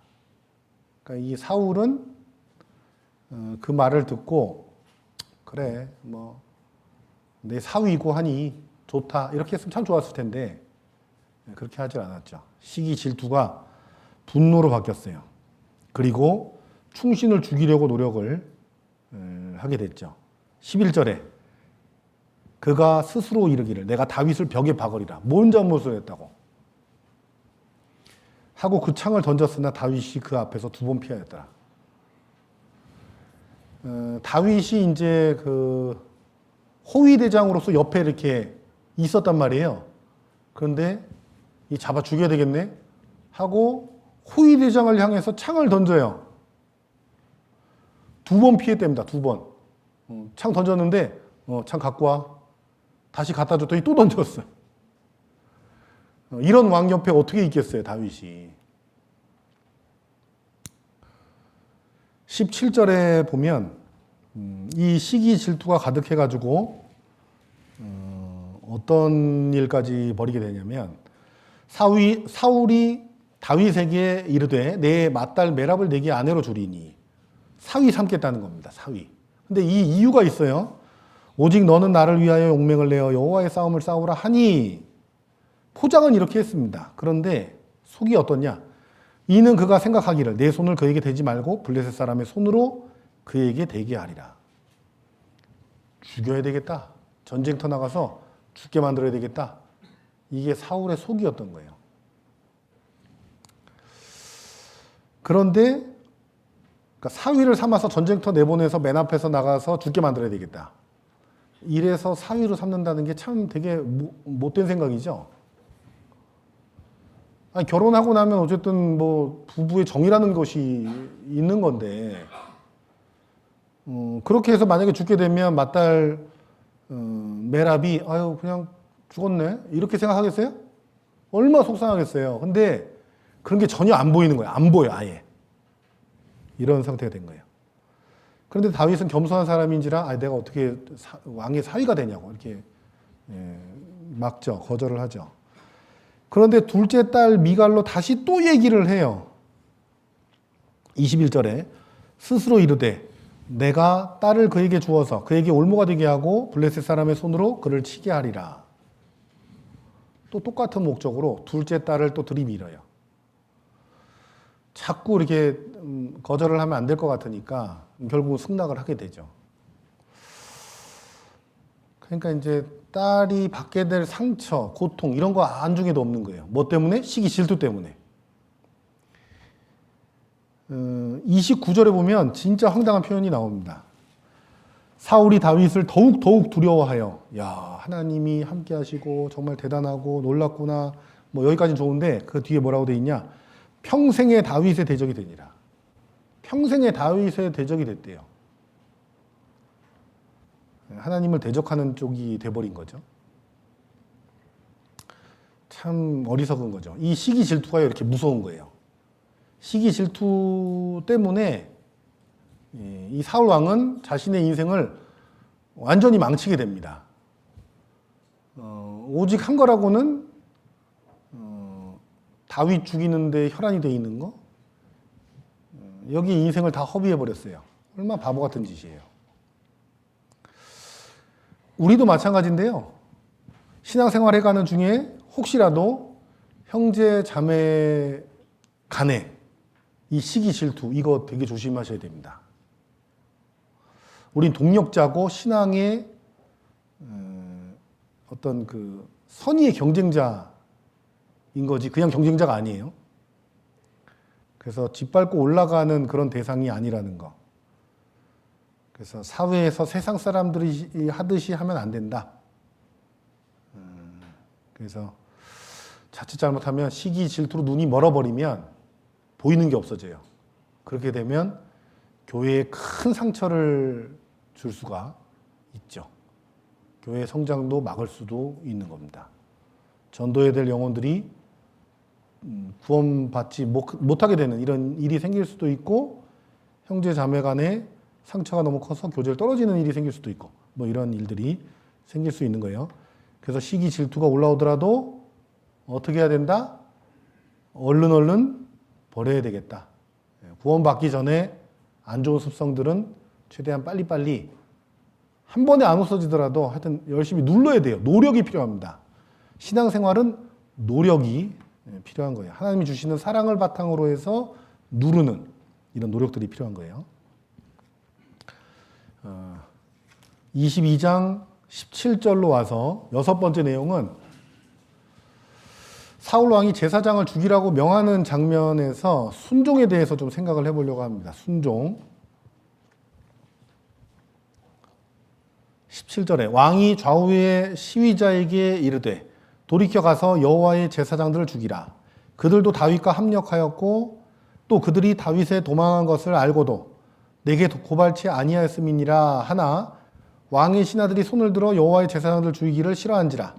그러니까 이 사울은 그 말을 듣고 그래 뭐 내 사위고 하니 좋다 이렇게 했으면 참 좋았을 텐데 그렇게 하질 않았죠. 시기 질투가 분노로 바뀌었어요. 그리고 충신을 죽이려고 노력을 하게 됐죠. 11절에 그가 스스로 이르기를 내가 다윗을 벽에 박으리라. 뭔 잘못을 했다고 하고 그 창을 던졌으나 다윗이 그 앞에서 2번 피하였더라. 다윗이 이제 그 호위대장으로서 옆에 이렇게 있었단 말이에요. 그런데 이 잡아 죽여야 되겠네 하고 호위대장을 향해서 창을 던져요. 2번 피했답니다. 2번. 창 던졌는데 창 갖고 와. 다시 갖다 줬더니 또 던졌어. 이런 왕 옆에 어떻게 있겠어요, 다윗이. 17절에 보면 이 시기 질투가 가득해가지고 어떤 일까지 벌이게 되냐면 사울이 다윗에게 이르되 내 맏딸 메랍을 내게 아내로 주리니 사위 삼겠다는 겁니다. 사위. 근데 이 이유가 있어요. 오직 너는 나를 위하여 용맹을 내어 여호와의 싸움을 싸우라 하니 포장은 이렇게 했습니다. 그런데 속이 어떻냐? 이는 그가 생각하기를 내 손을 그에게 대지 말고 블레셋 사람의 손으로 그에게 대게 하리라. 죽여야 되겠다. 전쟁터 나가서 죽게 만들어야 되겠다. 이게 사울의 속이었던 거예요. 그런데 그러니까 사위를 삼아서 전쟁터 내보내서 맨 앞에서 나가서 죽게 만들어야 되겠다. 이래서 사위로 삼는다는 게 참 되게 못된 생각이죠. 아니, 결혼하고 나면 어쨌든 뭐 부부의 정이라는 것이 있는 건데 그렇게 해서 만약에 죽게 되면 맏딸 메랍이 아유 그냥 죽었네 이렇게 생각하겠어요? 얼마나 속상하겠어요. 근데 그런 게 전혀 안 보이는 거예요. 안 보여 아예. 이런 상태가 된 거예요. 그런데 다윗은 겸손한 사람인지라 내가 어떻게 왕의 사위가 되냐고 이렇게 막죠. 거절을 하죠. 그런데 둘째 딸 미갈로 다시 또 얘기를 해요. 21절에 스스로 이르되 내가 딸을 그에게 주어서 그에게 올무가 되게 하고 블레셋 사람의 손으로 그를 치게 하리라. 또 똑같은 목적으로 둘째 딸을 또 들이밀어요. 자꾸 이렇게 거절을 하면 안 될 것 같으니까 결국 승낙을 하게 되죠. 그러니까 이제 딸이 받게 될 상처, 고통 이런 거 안중에도 없는 거예요. 뭐 때문에? 시기 질투 때문에. 29절에 보면 진짜 황당한 표현이 나옵니다. 사울이 다윗을 더욱 두려워하여 야 하나님이 함께 하시고 정말 대단하고 놀랍구나 뭐 여기까지는 좋은데 그 뒤에 뭐라고 돼 있냐? 평생의 다윗의 대적이 되니라. 평생의 다윗의 대적이 됐대요. 하나님을 대적하는 쪽이 돼버린 거죠. 참 어리석은 거죠. 이 시기 질투가 이렇게 무서운 거예요. 시기 질투 때문에 이 사울 왕은 자신의 인생을 완전히 망치게 됩니다. 오직 한 거라고는 다윗 죽이는데 혈안이 돼 있는 거 여기 인생을 다 허비해 버렸어요. 얼마나 바보 같은 짓이에요. 우리도 마찬가지인데요. 신앙생활 해가는 중에 혹시라도 형제 자매 간에 이 시기 질투 이거 되게 조심하셔야 됩니다. 우린 동력자고 신앙의 어떤 그 선의의 경쟁자인 거지 그냥 경쟁자가 아니에요. 그래서 짓밟고 올라가는 그런 대상이 아니라는 거. 그래서 사회에서 세상 사람들이 하듯이 하면 안 된다. 그래서 자칫 잘못하면 시기 질투로 눈이 멀어버리면 보이는 게 없어져요. 그렇게 되면 교회에 큰 상처를 줄 수가 있죠. 교회 성장도 막을 수도 있는 겁니다. 전도해야 될 영혼들이 구원받지 못하게 되는 이런 일이 생길 수도 있고 형제 자매 간에 상처가 너무 커서 교제를 떨어지는 일이 생길 수도 있고 뭐 이런 일들이 생길 수 있는 거예요. 그래서 시기 질투가 올라오더라도 어떻게 해야 된다? 얼른 버려야 되겠다. 구원받기 전에 안 좋은 습성들은 최대한 빨리빨리 한 번에 안 없어지더라도 하여튼 열심히 눌러야 돼요. 노력이 필요합니다. 신앙생활은 노력이 필요한 거예요. 하나님이 주시는 사랑을 바탕으로 해서 누르는 이런 노력들이 필요한 거예요. 22장 17절로 와서 여섯 번째 내용은 사울 왕이 제사장을 죽이라고 명하는 장면에서 순종에 대해서 좀 생각을 해보려고 합니다. 순종. 17절에 왕이 좌우의 시위자에게 이르되 돌이켜 가서 여호와의 제사장들을 죽이라. 그들도 다윗과 합력하였고 또 그들이 다윗의 도망한 것을 알고도 내게 고발치 아니하였음이니라 하나 왕의 신하들이 손을 들어 여호와의 제사장들을 죽이기를 싫어한지라.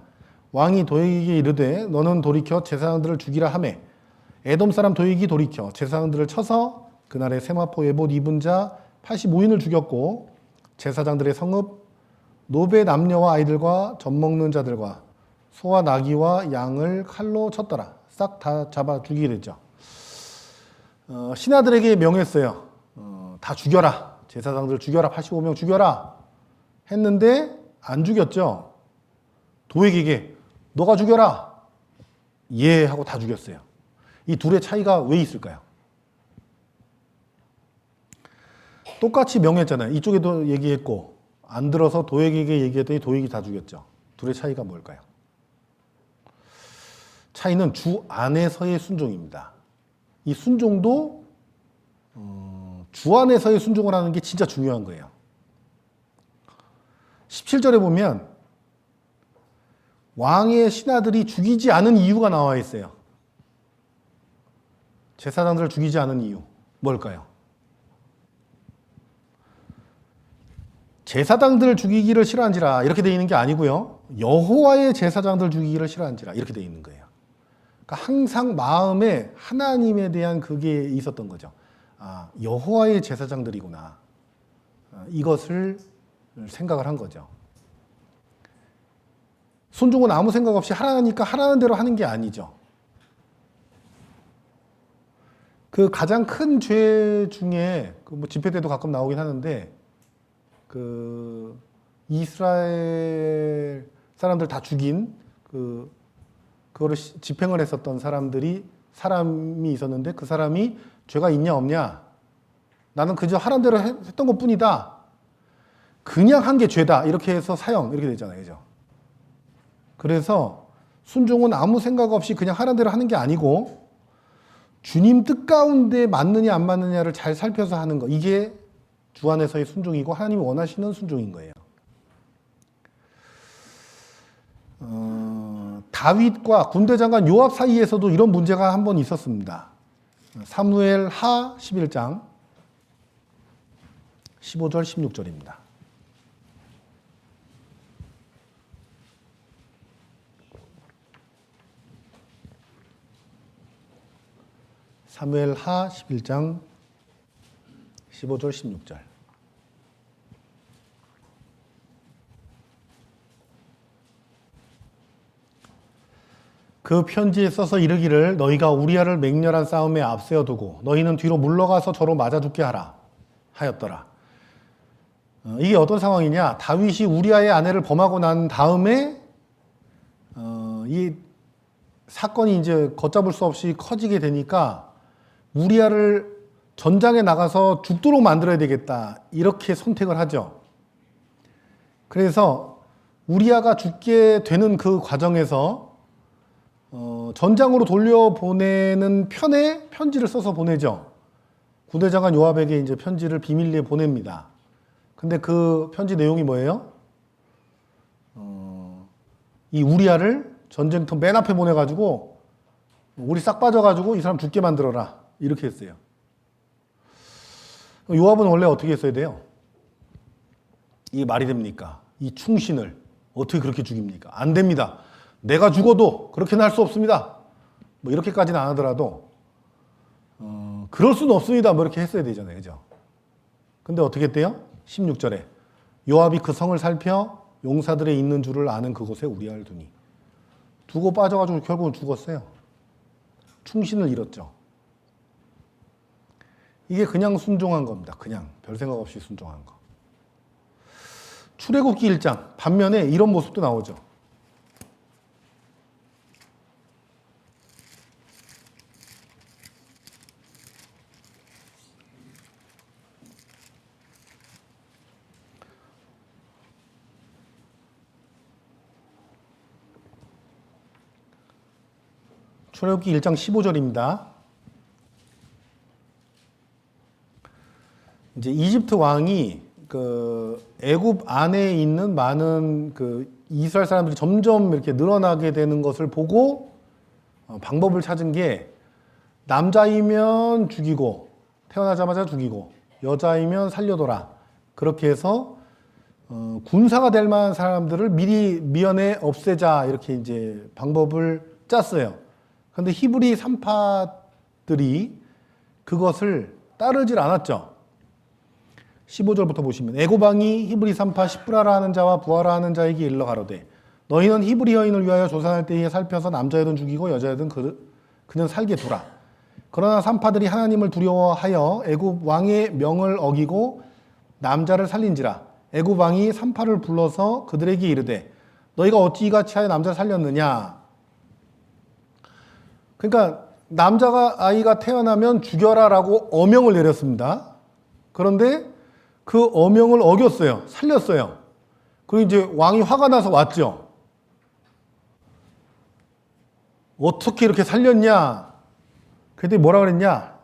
왕이 도액에게 이르되 너는 돌이켜 제사장들을 죽이라 하매 에돔 사람 도액이 돌이켜 제사장들을 쳐서 그날에 세마포 에봇 입은 자 85인을 죽였고 제사장들의 성읍 노베 남녀와 아이들과 젖먹는 자들과 소와 나귀와 양을 칼로 쳤더라. 싹 다 잡아 죽이게 됐죠. 신하들에게 명했어요. 다 죽여라. 제사장들 죽여라. 85명 죽여라. 했는데 안 죽였죠. 도액에게 너가 죽여라. 예 하고 다 죽였어요. 이 둘의 차이가 왜 있을까요? 똑같이 명했잖아요. 이쪽에도 얘기했고 안 들어서 도액에게 얘기했더니 도액이 다 죽였죠. 둘의 차이가 뭘까요? 차이는 주 안에서의 순종입니다. 이 순종도 주 안에서의 순종을 하는 게 진짜 중요한 거예요. 17절에 보면 왕의 신하들이 죽이지 않은 이유가 나와 있어요. 제사장들을 죽이지 않은 이유 뭘까요? 제사장들을 죽이기를 싫어한지라 이렇게 되어 있는 게 아니고요. 여호와의 제사장들 죽이기를 싫어한지라 이렇게 되어 있는 거예요. 그러니까 항상 마음에 하나님에 대한 그게 있었던 거죠. 아, 여호와의 제사장들이구나. 이것을 생각을 한 거죠. 순종은 아무 생각 없이 하라니까 하라는 대로 하는 게 아니죠. 그 가장 큰 죄 중에 뭐 집회 때도 가끔 나오긴 하는데 그 이스라엘 사람들 다 죽인 그거를 집행을 했었던 사람이 있었는데 그 사람이 죄가 있냐 없냐 나는 그저 하라는 대로 했던 것뿐이다. 그냥 한 게 죄다. 이렇게 해서 사형 이렇게 되잖아요. 그죠? 그래서 순종은 아무 생각 없이 그냥 하라는 대로 하는 게 아니고 주님 뜻 가운데 맞느냐 안 맞느냐를 잘 살펴서 하는 거. 이게 주 안에서의 순종이고 하나님이 원하시는 순종인 거예요. 다윗과 군대장관 요압 사이에서도 이런 문제가 한 번 있었습니다. 사무엘 하 11장 15절 16절입니다. 사무엘 하 11장 15절 16절. 그 편지에 써서 이르기를 너희가 우리아를 맹렬한 싸움에 앞세워 두고 너희는 뒤로 물러가서 저로 맞아 죽게 하라 하였더라. 이게 어떤 상황이냐? 다윗이 우리아의 아내를 범하고 난 다음에 이 사건이 이제 걷잡을 수 없이 커지게 되니까 우리아를 전장에 나가서 죽도록 만들어야 되겠다 이렇게 선택을 하죠. 그래서 우리아가 죽게 되는 그 과정에서 전장으로 돌려보내는 편에 편지를 써서 보내죠. 군대장관 요압에게 이제 편지를 비밀리에 보냅니다. 근데 그 편지 내용이 뭐예요? 이 우리아를 전쟁터 맨 앞에 보내가지고 우리 싹 빠져가지고 이 사람 죽게 만들어라 이렇게 했어요. 요압은 원래 어떻게 했어야 돼요? 이게 말이 됩니까? 이 충신을 어떻게 그렇게 죽입니까? 안 됩니다. 내가 죽어도 그렇게는 할 수 없습니다. 뭐 이렇게까지는 안 하더라도 그럴 수는 없습니다. 뭐 이렇게 했어야 되잖아요. 그죠? 근데 어떻게 했대요? 16절에 요압이 그 성을 살펴 용사들의 있는 줄을 아는 그곳에 우리아를 두니 두고 빠져가지고 결국은 죽었어요. 충신을 잃었죠. 이게 그냥 순종한 겁니다. 그냥 별 생각 없이 순종한 거. 출애굽기 1장 반면에 이런 모습도 나오죠. 출애굽기 1장 15절입니다. 이제 이집트 왕이 그 애굽 안에 있는 많은 그 이스라엘 사람들이 점점 이렇게 늘어나게 되는 것을 보고 방법을 찾은 게 남자이면 죽이고 태어나자마자 죽이고 여자이면 살려둬라. 그렇게 해서 군사가 될 만한 사람들을 미리 미연에 없애자 이렇게 이제 방법을 짰어요. 그런데 히브리 산파들이 그것을 따르질 않았죠. 15절부터 보시면 애굽 왕이 히브리 산파 시브라라 하는 자와 부하라 하는 자에게 일러 가로되 너희는 히브리 여인을 위하여 조산할 때에 살펴서 남자여든 죽이고 여자여든 그는 살게 두라. 그러나 산파들이 하나님을 두려워하여 애굽 왕의 명을 어기고 남자를 살린지라 애굽 왕이 산파를 불러서 그들에게 이르되 너희가 어찌 이같이 하여 남자를 살렸느냐. 그러니까 아이가 태어나면 죽여라라고 어명을 내렸습니다. 그런데 그 어명을 어겼어요. 살렸어요. 그리고 이제 왕이 화가 나서 왔죠. 어떻게 이렇게 살렸냐? 그랬더니 뭐라 그랬냐?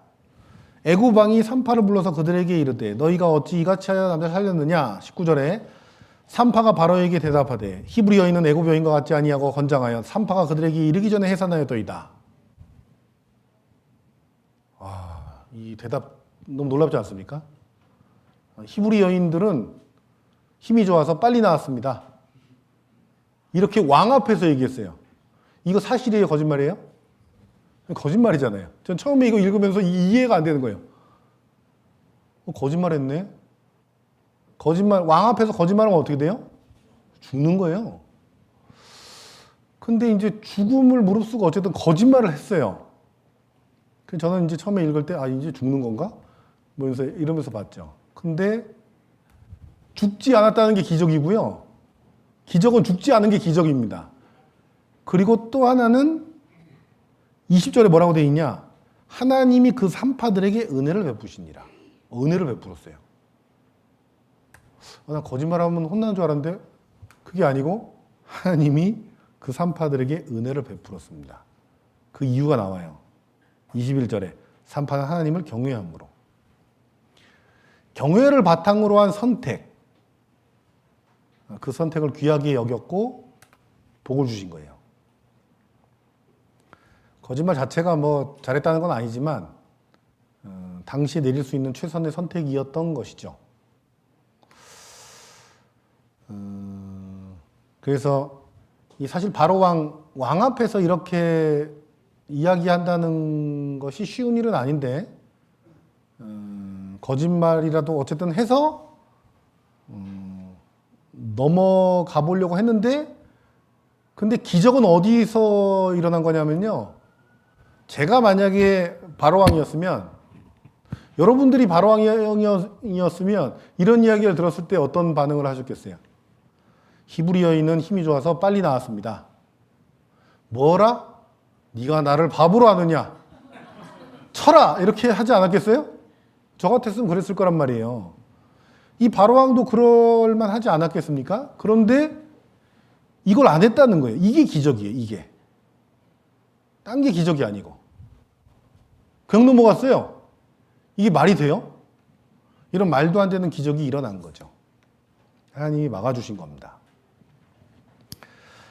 애굽 왕이 산파를 불러서 그들에게 이르되 너희가 어찌 이같이 하여 남자를 살렸느냐? 19절에 산파가 바로에게 대답하되 히브리 여인은 애굽 여인과 같지 아니하고 건장하여 산파가 그들에게 이르기 전에 해산하였더이다. 이 대답 너무 놀랍지 않습니까? 히브리 여인들은 힘이 좋아서 빨리 나왔습니다. 이렇게 왕 앞에서 얘기했어요. 이거 사실이에요? 거짓말이에요? 거짓말이잖아요. 전 처음에 이거 읽으면서 이해가 안 되는 거예요. 거짓말했네. 왕 앞에서 거짓말하면 어떻게 돼요? 죽는 거예요. 근데 이제 죽음을 무릅쓰고 어쨌든 거짓말을 했어요. 저는 이제 처음에 읽을 때 이제 죽는 건가? 이러면서 봤죠. 근데 죽지 않았다는 게 기적이고요. 기적은 죽지 않은 게 기적입니다. 그리고 또 하나는 20절에 뭐라고 되어 있냐? 하나님이 그 산파들에게 은혜를 베푸시니라. 은혜를 베풀었어요. 난 거짓말하면 혼나는 줄 알았는데 그게 아니고 하나님이 그 산파들에게 은혜를 베풀었습니다. 그 이유가 나와요. 21절에 산파는 하나님을 경외함으로. 경외를 바탕으로 한 선택. 그 선택을 귀하게 여겼고 복을 주신 거예요. 거짓말 자체가 뭐 잘했다는 건 아니지만 당시에 내릴 수 있는 최선의 선택이었던 것이죠. 그래서 사실 바로 왕 앞에서 이렇게 이야기한다는 것이 쉬운 일은 아닌데 거짓말이라도 어쨌든 해서 넘어가 보려고 했는데 근데 기적은 어디서 일어난 거냐면요. 제가 만약에 바로왕이었으면 여러분들이 바로왕이었으면 이런 이야기를 들었을 때 어떤 반응을 하셨겠어요? 히브리 여인은 힘이 좋아서 빨리 나왔습니다. 뭐라? 네가 나를 바보로 아느냐? 쳐라! 이렇게 하지 않았겠어요? 저 같았으면 그랬을 거란 말이에요. 이 바로왕도 그럴만 하지 않았겠습니까? 그런데 이걸 안 했다는 거예요. 이게 기적이에요. 이게. 딴 게 기적이 아니고. 그냥 넘어갔어요. 이게 말이 돼요? 이런 말도 안 되는 기적이 일어난 거죠. 하나님이 막아주신 겁니다.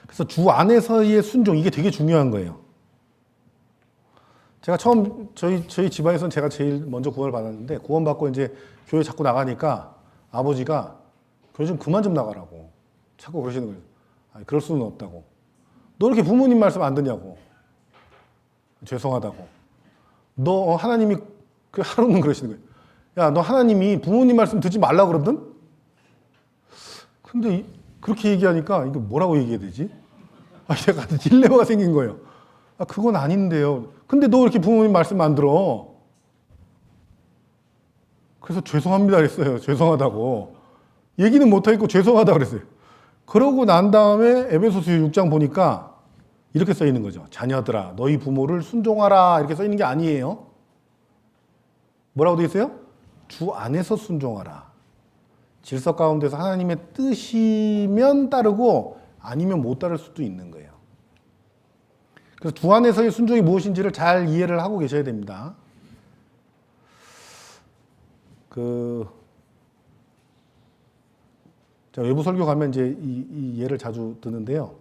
그래서 주 안에서의 순종, 이게 되게 중요한 거예요. 제가 처음 저희 집안에서는 제가 제일 먼저 구원을 받았는데 구원받고 이제 교회 자꾸 나가니까 아버지가 교회 좀 그만 좀 나가라고 자꾸 그러시는 거예요. 그럴 수는 없다고. 너 이렇게 부모님 말씀 안 듣냐고. 죄송하다고. 너 하나님이 하루는 그러시는 거예요. 야, 너 하나님이 부모님 말씀 듣지 말라 그러든? 근데 그렇게 얘기하니까 이거 뭐라고 얘기해야 되지? 제가 딜레마가 생긴 거예요. 그건 아닌데요. 근데 너 이렇게 부모님 말씀 안 들어. 그래서 죄송합니다 그랬어요. 죄송하다고. 얘기는 못하겠고 죄송하다 그랬어요. 그러고 난 다음에 에베소서 6장 보니까 이렇게 써 있는 거죠. 자녀들아, 너희 부모를 순종하라. 이렇게 써 있는 게 아니에요. 뭐라고 되어 있어요? 주 안에서 순종하라. 질서 가운데서 하나님의 뜻이면 따르고 아니면 못 따를 수도 있는 거예요. 그래서 주 안에서의 순종이 무엇인지를 잘 이해를 하고 계셔야 됩니다. 제가 외부 설교 가면 이제 이 예를 자주 드는데요.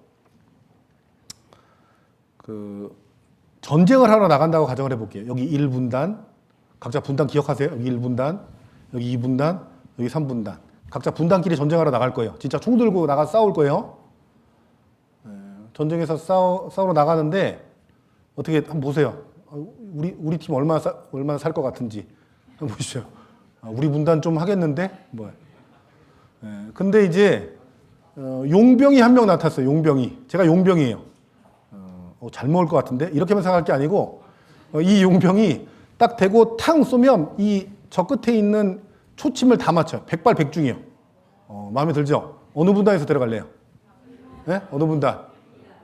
전쟁을 하러 나간다고 가정을 해볼게요. 여기 1분단, 각자 분단 기억하세요? 여기 1분단, 여기 2분단, 여기 3분단. 각자 분단끼리 전쟁하러 나갈 거예요. 진짜 총 들고 나가 싸울 거예요. 전쟁에서 싸우러 나가는데 어떻게 한번 보세요. 우리 팀 얼마나 살 것 같은지 한번 보시죠. 우리 분단 좀 하겠는데 뭐. 근데 이제 용병이 한 명 나탔어요. 용병이. 제가 용병이에요. 잘 먹을 것 같은데 이렇게만 생각할 게 아니고 이 용병이 딱 대고 탕 쏘면 이 저 끝에 있는 초침을 다 맞춰요. 백발백중이요. 마음에 들죠? 어느 분단에서 들어갈래요? 네? 어느 분단?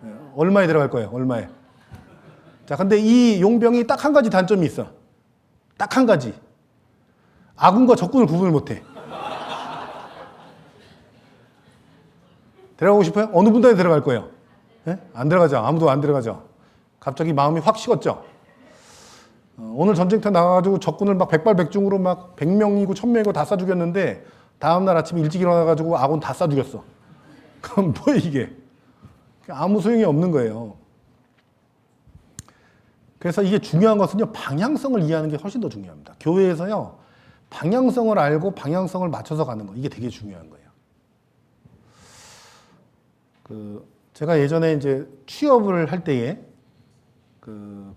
네. 얼마에 들어갈 거예요? 얼마에? 자, 근데 이 용병이 딱 한 가지 단점이 있어. 딱 한 가지. 아군과 적군을 구분을 못해. 들어가고 싶어요? 어느 분단에 들어갈 거예요? 네? 안 들어가죠. 아무도 안 들어가죠. 갑자기 마음이 확 식었죠. 오늘 전쟁터 나가가지고 적군을 막 백발백중으로 막 100명이고 1000명이고 다 쏴 죽였는데 다음날 아침에 일찍 일어나가지고 아군 다 쏴 죽였어. 그럼 뭐야 이게? 아무 소용이 없는 거예요. 그래서 이게 중요한 것은요, 방향성을 이해하는 게 훨씬 더 중요합니다. 교회에서요, 방향성을 알고 방향성을 맞춰서 가는 거, 이게 되게 중요한 거예요. 제가 예전에 이제 취업을 할 때에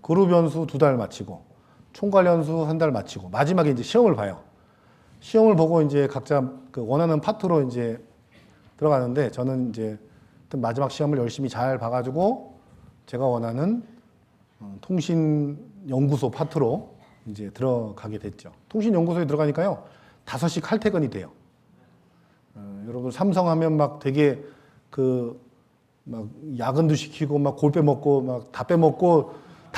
그룹 연수 2달 마치고 총괄 연수 1달 마치고 마지막에 이제 시험을 봐요. 시험을 보고 이제 각자 원하는 파트로 이제 들어가는데 저는 이제 마지막 시험을 열심히 잘 봐가지고 제가 원하는 통신연구소 파트로 이제 들어가게 됐죠. 통신연구소에 들어가니까요, 5시 칼퇴근이 돼요. 여러분 삼성하면 막 되게 막 야근도 시키고 막 골 빼먹고 막 다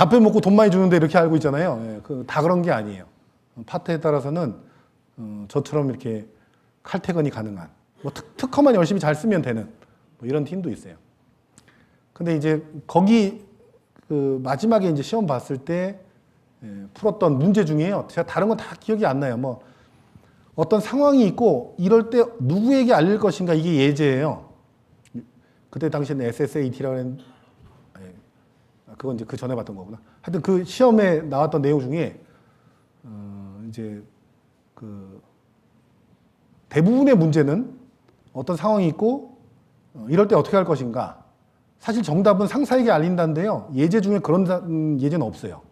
빼먹고 돈 많이 주는데 이렇게 알고 있잖아요. 예, 다 그런 게 아니에요. 파트에 따라서는 저처럼 이렇게 칼퇴근이 가능한, 뭐 특허만 열심히 잘 쓰면 되는 뭐 이런 팀도 있어요. 근데 이제 거기 마지막에 이제 시험 봤을 때 풀었던 문제 중에요. 제가 다른 건 다 기억이 안 나요. 뭐 어떤 상황이 있고 이럴 때 누구에게 알릴 것인가, 이게 예제예요. 그때 당시에는 SSAT라고 했는데, 그건 이제 그 전에 봤던 거구나. 하여튼 그 시험에 나왔던 내용 중에 이제 대부분의 문제는 어떤 상황이 있고 이럴 때 어떻게 할 것인가. 사실 정답은 상사에게 알린다는데요. 예제 중에 그런 예제는 없어요.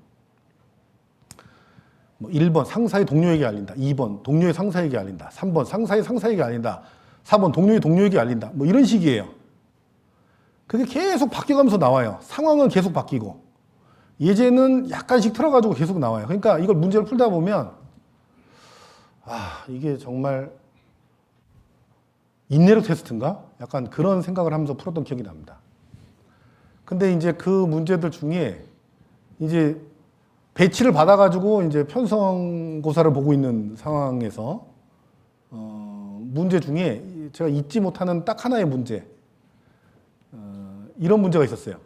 뭐 1번 상사의 동료에게 알린다. 2번 동료의 상사에게 알린다. 3번 상사의 상사에게 알린다. 4번 동료의 동료에게 알린다. 뭐 이런 식이에요. 그게 계속 바뀌어가면서 나와요. 상황은 계속 바뀌고 예제는 약간씩 틀어가지고 계속 나와요. 그러니까 이걸 문제를 풀다 보면 이게 정말 인내력 테스트인가? 약간 그런 생각을 하면서 풀었던 기억이 납니다. 근데 이제 그 문제들 중에 이제 배치를 받아가지고 이제 편성고사를 보고 있는 상황에서 문제 중에 제가 잊지 못하는 딱 하나의 문제, 이런 문제가 있었어요.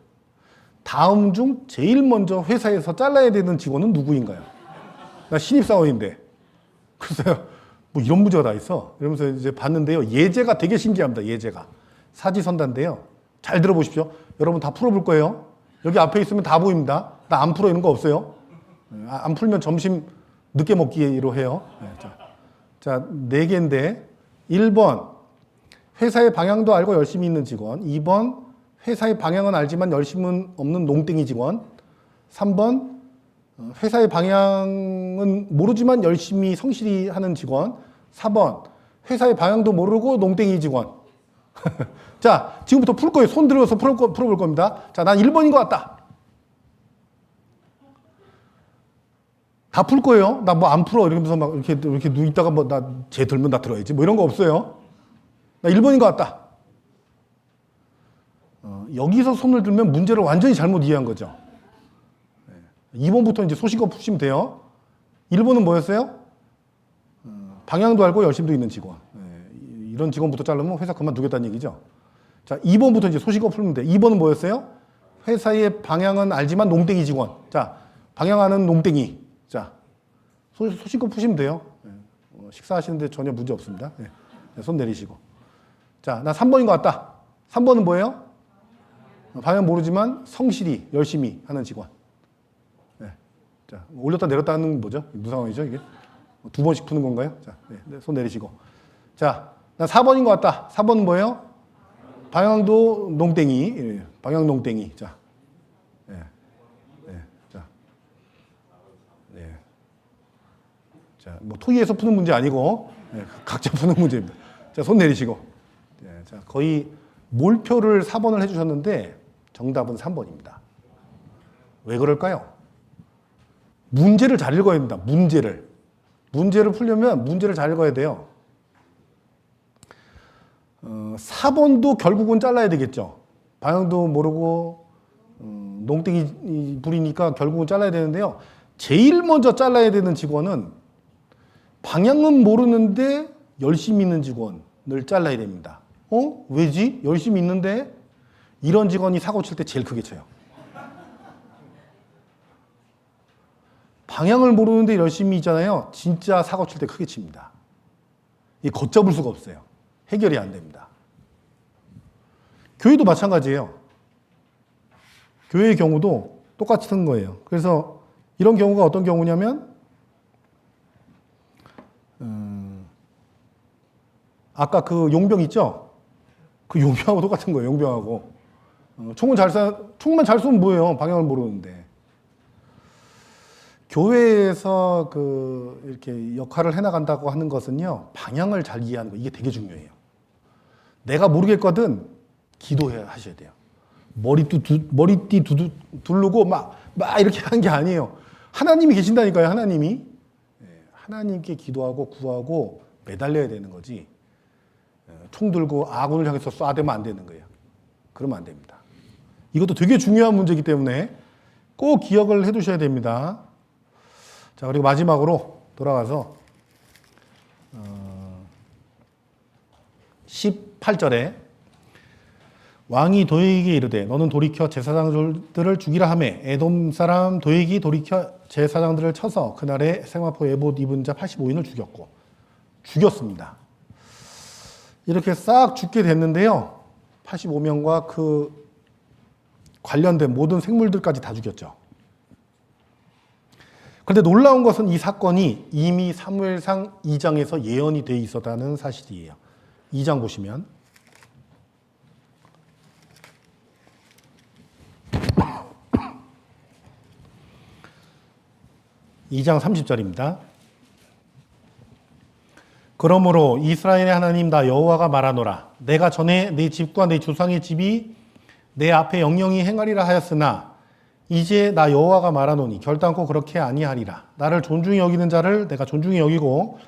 다음 중 제일 먼저 회사에서 잘라야 되는 직원은 누구인가요? 나 신입사원인데. 그래서 뭐 이런 문제가 다 있어. 이러면서 이제 봤는데요. 예제가 되게 신기합니다. 예제가. 사지선다인데요. 잘 들어보십시오. 여러분 다 풀어볼 거예요. 여기 앞에 있으면 다 보입니다. 나 안 풀어 이런 거 없어요. 안 풀면 점심 늦게 먹기로 해요. 자, 4개인데 1번 회사의 방향도 알고 열심히 있는 직원. 2번 회사의 방향은 알지만 열심은 없는 농땡이 직원. 3번 회사의 방향은 모르지만 열심히 성실히 하는 직원. 4번 회사의 방향도 모르고 농땡이 직원. 자, 지금부터 풀 거예요. 손 들어서 풀어볼 겁니다. 자, 난 1번인 것 같다. 다 풀 거예요. 나 뭐 안 풀어. 이러면서 막 이렇게 누 있다가 뭐 쟤 들면 나 들어야지. 뭐 이런 거 없어요. 나 1번인 것 같다. 여기서 손을 들면 문제를 완전히 잘못 이해한 거죠. 2번부터 이제 소신껏 푸시면 돼요. 1번은 뭐였어요? 방향도 알고 열심도 있는 직원. 이런 직원부터 자르면 회사 그만두겠다는 얘기죠. 자, 2번부터 이제 소신껏 풀면 돼. 2번은 뭐였어요? 회사의 방향은 알지만 농땡이 직원. 자, 방향하는 농땡이. 자, 소신껏 푸시면 돼요. 식사하시는데 전혀 문제 없습니다. 손 내리시고. 자, 나 3번인 것 같다. 3번은 뭐예요? 방향 모르지만 성실히 열심히 하는 직원. 자, 올렸다 내렸다 하는 뭐죠? 무슨 상황이죠 이게? 2번씩 푸는 건가요? 자, 손 내리시고. 자, 난 4번인 것 같다. 4번은 뭐예요? 방향도 농땡이. 방향 농땡이. 자, 자, 뭐 토의에서 푸는 문제 아니고 각자 푸는 문제입니다. 자, 손 내리시고. 자, 거의 몰표를 4번을 해주셨는데 정답은 3번입니다. 왜 그럴까요? 문제를 잘 읽어야 됩니다. 문제를 풀려면 문제를 잘 읽어야 돼요. 사본도 결국은 잘라야 되겠죠. 방향도 모르고 농땡이 부리니까 결국은 잘라야 되는데요. 제일 먼저 잘라야 되는 직원은 방향은 모르는데 열심히 있는 직원을 잘라야 됩니다. 왜지? 열심히 있는데 이런 직원이 사고 칠 때 제일 크게 쳐요. 방향을 모르는데 열심히 있잖아요. 진짜 사고 칠 때 크게 칩니다. 이 걷잡을 수가 없어요. 해결이 안 됩니다. 교회도 마찬가지예요. 교회의 경우도 똑같은 거예요. 그래서 이런 경우가 어떤 경우냐면 아까 그 용병 있죠? 그 용병하고 똑같은 거예요. 용병하고 총만 잘 쏘면 뭐예요? 방향을 모르는데. 교회에서 이렇게 역할을 해나간다고 하는 것은요, 방향을 잘 이해하는 거, 이게 되게 중요해요. 내가 모르겠거든, 기도하셔야 돼요. 머리띠 두르고 막 이렇게 하는 게 아니에요. 하나님이 계신다니까요, 하나님이. 하나님께 기도하고 구하고 매달려야 되는 거지. 총 들고 아군을 향해서 쏴대면 안 되는 거예요. 그러면 안 됩니다. 이것도 되게 중요한 문제이기 때문에 꼭 기억을 해 두셔야 됩니다. 자, 그리고 마지막으로 돌아가서 18절에 왕이 도액에게 이르되 너는 돌이켜 제사장들을 죽이라 하매 에돔 사람 도액이 돌이켜 제사장들을 쳐서 그날에 세마포 에봇 입은 자 85인을 죽였습니다. 이렇게 싹 죽게 됐는데요. 85명과 그 관련된 모든 생물들까지 다 죽였죠. 그런데 놀라운 것은 이 사건이 이미 사무엘상 2장에서 예언이 되어 있었다는 사실이에요. 2장 보시면 (2장 30절입니다) 그러므로 이스라엘의 하나님 나 여호와가 말하노라. 내가 전에 내 집과 내 조상의 집이 내 앞에 영영히 행하리라 하였으나 이제 나 여호와가 말하노니 결단코 그렇게 아니하리라. 나를 존중히 여기는 자를 내가 존중히 여기고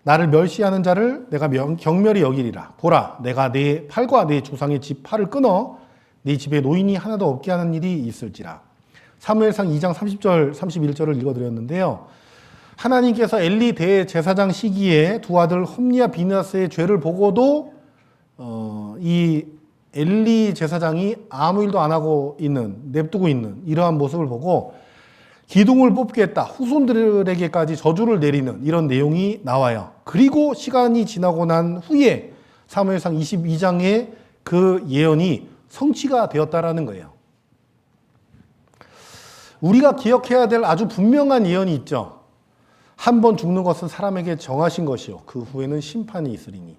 나를 멸시하는 자를 내가 경멸히 여기리라. 보라, 내가 내 팔과 내 조상의 집 팔을 끊어 네 집에 노인이 하나도 없게 하는 일이 있을지라. 사무엘상 2장 30절 31절을 읽어드렸는데요. 하나님께서 엘리 대제사장 시기에 두 아들 홈리와 비느하스의 죄를 보고도 이 엘리 제사장이 아무 일도 안 하고 냅두고 있는 이러한 모습을 보고 기둥을 뽑겠다, 후손들에게까지 저주를 내리는 이런 내용이 나와요. 그리고 시간이 지나고 난 후에 사무엘상 22장의 그 예언이 성취가 되었다라는 거예요. 우리가 기억해야 될 아주 분명한 예언이 있죠. 한 번 죽는 것은 사람에게 정하신 것이요 그 후에는 심판이 있으리니.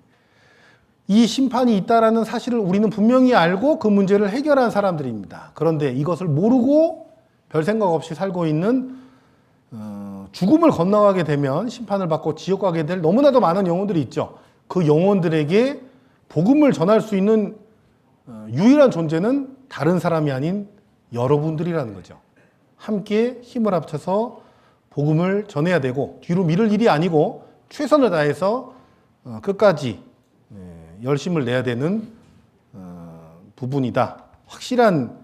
이 심판이 있다라는 사실을 우리는 분명히 알고 그 문제를 해결한 사람들입니다. 그런데 이것을 모르고 별 생각 없이 살고 있는 죽음을 건너가게 되면 심판을 받고 지옥 가게 될 너무나도 많은 영혼들이 있죠. 그 영혼들에게 복음을 전할 수 있는 유일한 존재는 다른 사람이 아닌 여러분들이라는 거죠. 함께 힘을 합쳐서 복음을 전해야 되고 뒤로 미룰 일이 아니고 최선을 다해서 끝까지 열심을 내야 되는 부분이다. 확실한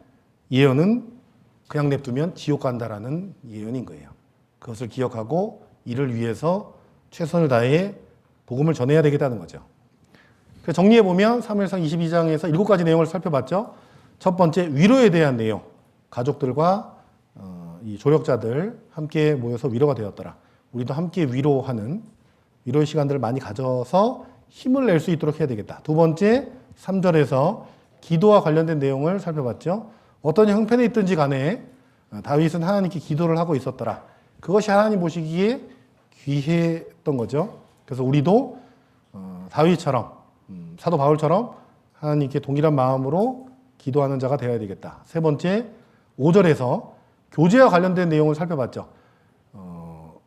예언은 그냥 냅두면 지옥 간다라는 예언인 거예요. 그것을 기억하고 이를 위해서 최선을 다해 복음을 전해야 되겠다는 거죠. 그래서 정리해보면 사무엘상 22장에서 7가지 내용을 살펴봤죠. 첫 번째, 위로에 대한 내용. 가족들과 이 조력자들 함께 모여서 위로가 되었더라. 우리도 함께 위로하는 위로의 시간들을 많이 가져서 힘을 낼 수 있도록 해야 되겠다. 두 번째, 3절에서 기도와 관련된 내용을 살펴봤죠. 어떤 형편에 있든지 간에 다윗은 하나님께 기도를 하고 있었더라. 그것이 하나님 보시기에 귀했던 거죠. 그래서 우리도 다윗처럼 사도 바울처럼 하나님께 동일한 마음으로 기도하는 자가 되어야 되겠다. 세 번째, 5절에서 교제와 관련된 내용을 살펴봤죠.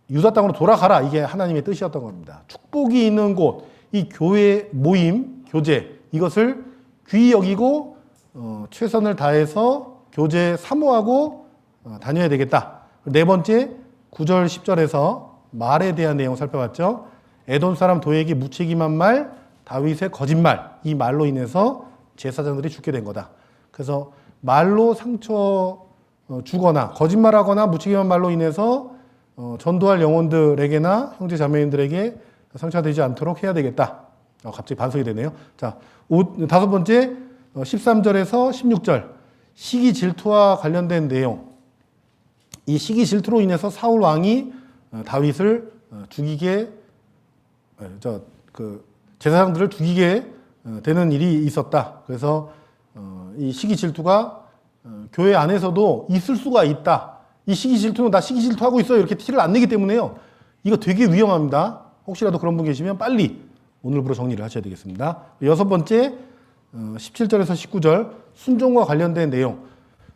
유다 땅으로 돌아가라. 이게 하나님의 뜻이었던 겁니다. 축복이 있는 곳, 이 교회 모임, 교제, 이것을 귀히 여기고 최선을 다해서 교제 사모하고 다녀야 되겠다. 네 번째, 9절, 10절에서 말에 대한 내용 살펴봤죠. 에돔 사람 도액이 무책임한 말, 다윗의 거짓말, 이 말로 인해서 제사장들이 죽게 된 거다. 그래서 말로 상처 주거나 거짓말하거나 무책임한 말로 인해서 전도할 영혼들에게나 형제 자매님들에게 상처가 되지 않도록 해야 되겠다. 갑자기 반성이 되네요. 자, 다섯 번째 13절에서 16절 시기 질투와 관련된 내용. 이 시기 질투로 인해서 사울 왕이 다윗을 죽이게 제사장들을 죽이게 되는 일이 있었다. 그래서 이 시기 질투가 교회 안에서도 있을 수가 있다. 이 시기 질투는 나 시기 질투하고 있어요. 이렇게 티를 안 내기 때문에요. 이거 되게 위험합니다. 혹시라도 그런 분 계시면 빨리 오늘부로 정리를 하셔야 되겠습니다. 여섯 번째 17절에서 19절 순종과 관련된 내용.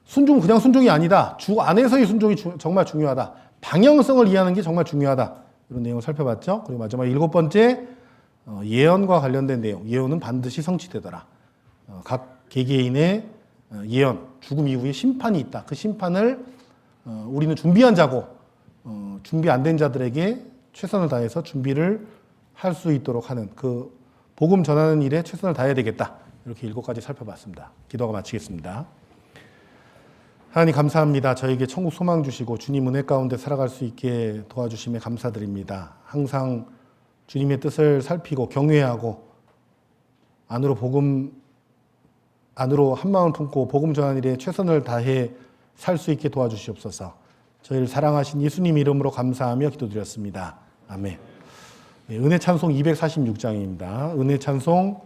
순종은 그냥 순종이 아니다. 주 안에서의 순종이 정말 중요하다. 방향성을 이해하는 게 정말 중요하다. 이런 내용을 살펴봤죠. 그리고 마지막 일곱 번째 예언과 관련된 내용. 예언은 반드시 성취되더라. 각 개개인의 예언, 죽음 이후에 심판이 있다. 그 심판을 우리는 준비한 자고 준비 안 된 자들에게 최선을 다해서 준비를 할 수 있도록 하는 그 복음 전하는 일에 최선을 다해야 되겠다. 이렇게 일곱 가지 살펴봤습니다. 기도하고 마치겠습니다. 하나님 감사합니다. 저에게 천국 소망 주시고 주님 은혜 가운데 살아갈 수 있게 도와주심에 감사드립니다. 항상 주님의 뜻을 살피고 경외하고 안으로 한마음을 품고 복음 전하는 일에 최선을 다해 살 수 있게 도와주시옵소서. 저희를 사랑하신 예수님 이름으로 감사하며 기도드렸습니다. 아멘. 네, 은혜 찬송 246장입니다. 은혜 찬송